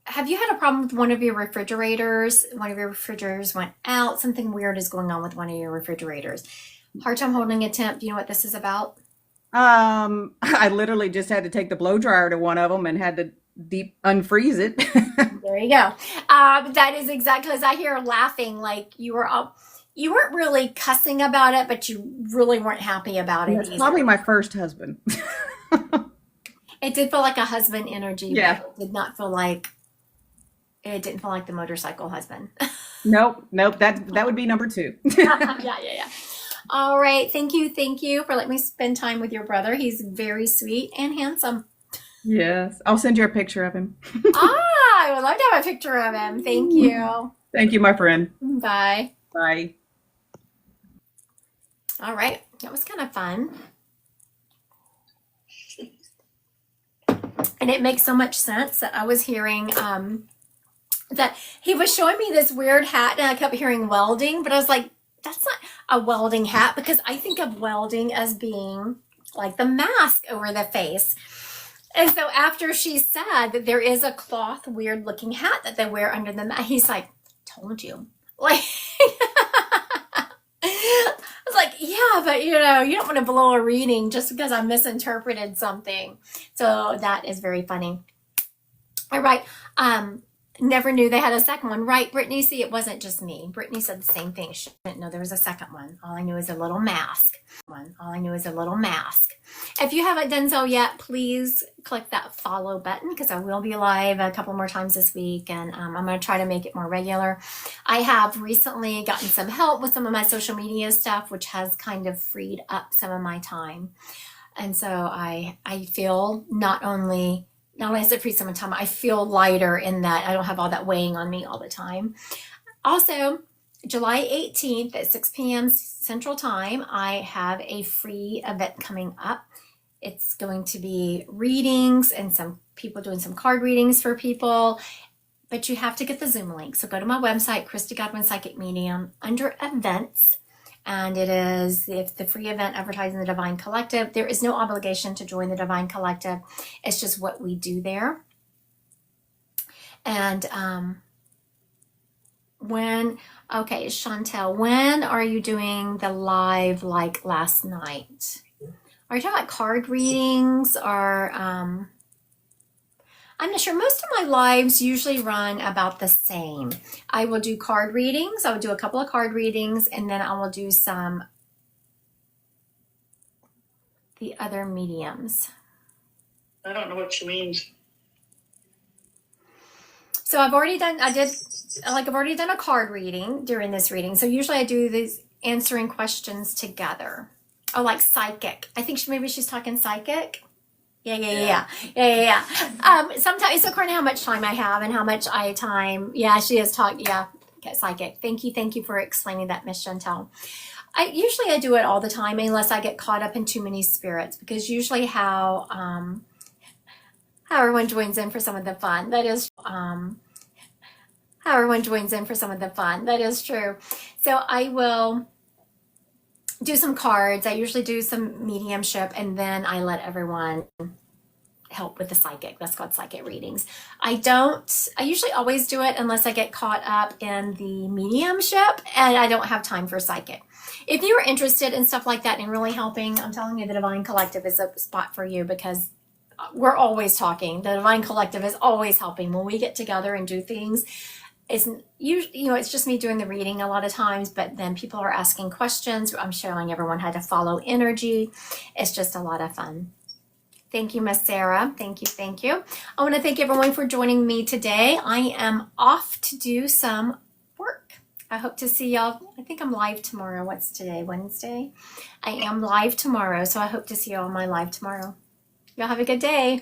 Speaker 2: Have you had a problem with one of your refrigerators? One of your refrigerators went out. Something weird is going on with one of your refrigerators. Hard time holding a temp. Do you know what this is about?
Speaker 6: I literally just had to take the blow dryer to one of them and had to deep unfreeze it.
Speaker 2: There you go. That is exactly as I hear laughing. Like you weren't really cussing about it, but you really weren't happy about it
Speaker 6: That's
Speaker 2: either.
Speaker 6: probably my first husband.
Speaker 2: It did feel like a husband energy,
Speaker 6: Yeah.
Speaker 2: but it didn't feel like the motorcycle husband.
Speaker 6: Nope, that would be number 2.
Speaker 2: Yeah. All right. Thank you for letting me spend time with your brother. He's very sweet and handsome.
Speaker 6: Yes, I'll send you a picture of him.
Speaker 2: I would love to have a picture of him. Thank you.
Speaker 6: Thank you, my friend.
Speaker 2: Bye.
Speaker 6: Bye.
Speaker 2: All right. That was kind of fun. And it makes so much sense that I was hearing that he was showing me this weird hat and I kept hearing welding, but I was like, that's not a welding hat because I think of welding as being like the mask over the face. And so after she said that there is a cloth weird looking hat that they wear under the mask, he's like, told you. Like I was like, yeah, but you don't want to blow a reading just because I misinterpreted something. So that is very funny. All right. Never knew they had a second one. Right, Brittany? See, it wasn't just me. Brittany said the same thing. She didn't know there was a second one. All I knew is a little mask. If you haven't done so yet, please click that follow button because I will be live a couple more times this week and I'm going to try to make it more regular. I have recently gotten some help with some of my social media stuff, which has kind of freed up some of my time. And so I feel not only has it freed some time, I feel lighter in that I don't have all that weighing on me all the time. Also, July 18th at 6 p.m. Central Time, I have a free event coming up. It's going to be readings and some people doing some card readings for people, but you have to get the Zoom link. So go to my website, Christy Godwin Psychic Medium, under events, and it is the free event advertising the Divine Collective. There is no obligation to join the Divine Collective. It's just what we do there. And Chantel, when are you doing the live like last night? Are you talking about card readings or I'm not sure. Most of my lives usually run about the same. I will do card readings. I will do a couple of card readings and then I will do some the other mediums.
Speaker 1: I don't know what she means.
Speaker 2: So I've already done a card reading during this reading. So usually I do these answering questions together. Oh, like psychic. I think maybe she's talking psychic. Yeah. Sometimes it's according to how much time I have and how much time. Yeah, she is talking. Yeah, okay, psychic. Thank you for explaining that, Miss Chantel. I do it all the time unless I get caught up in too many spirits, because usually how everyone joins in for some of the fun. That is how everyone joins in for some of the fun. That is true. So I will do some cards. I usually do some mediumship, and then I let everyone help with the psychic. That's called psychic readings. I usually always do it unless I get caught up in the mediumship and I don't have time for psychic. If you are interested in stuff like that and really helping, I'm telling you, the Divine Collective is a spot for you, because we're always talking. The Divine Collective is always helping. When we get together and do things, it's just me doing the reading a lot of times, but then people are asking questions. I'm showing everyone how to follow energy. It's just a lot of fun. Thank you, Miss Sarah. Thank you. I want to thank everyone for joining me today. I am off to do some work. I hope to see y'all. I think I'm live tomorrow. What's today? Wednesday? I am live tomorrow, so I hope to see y'all on my live tomorrow. Y'all have a good day.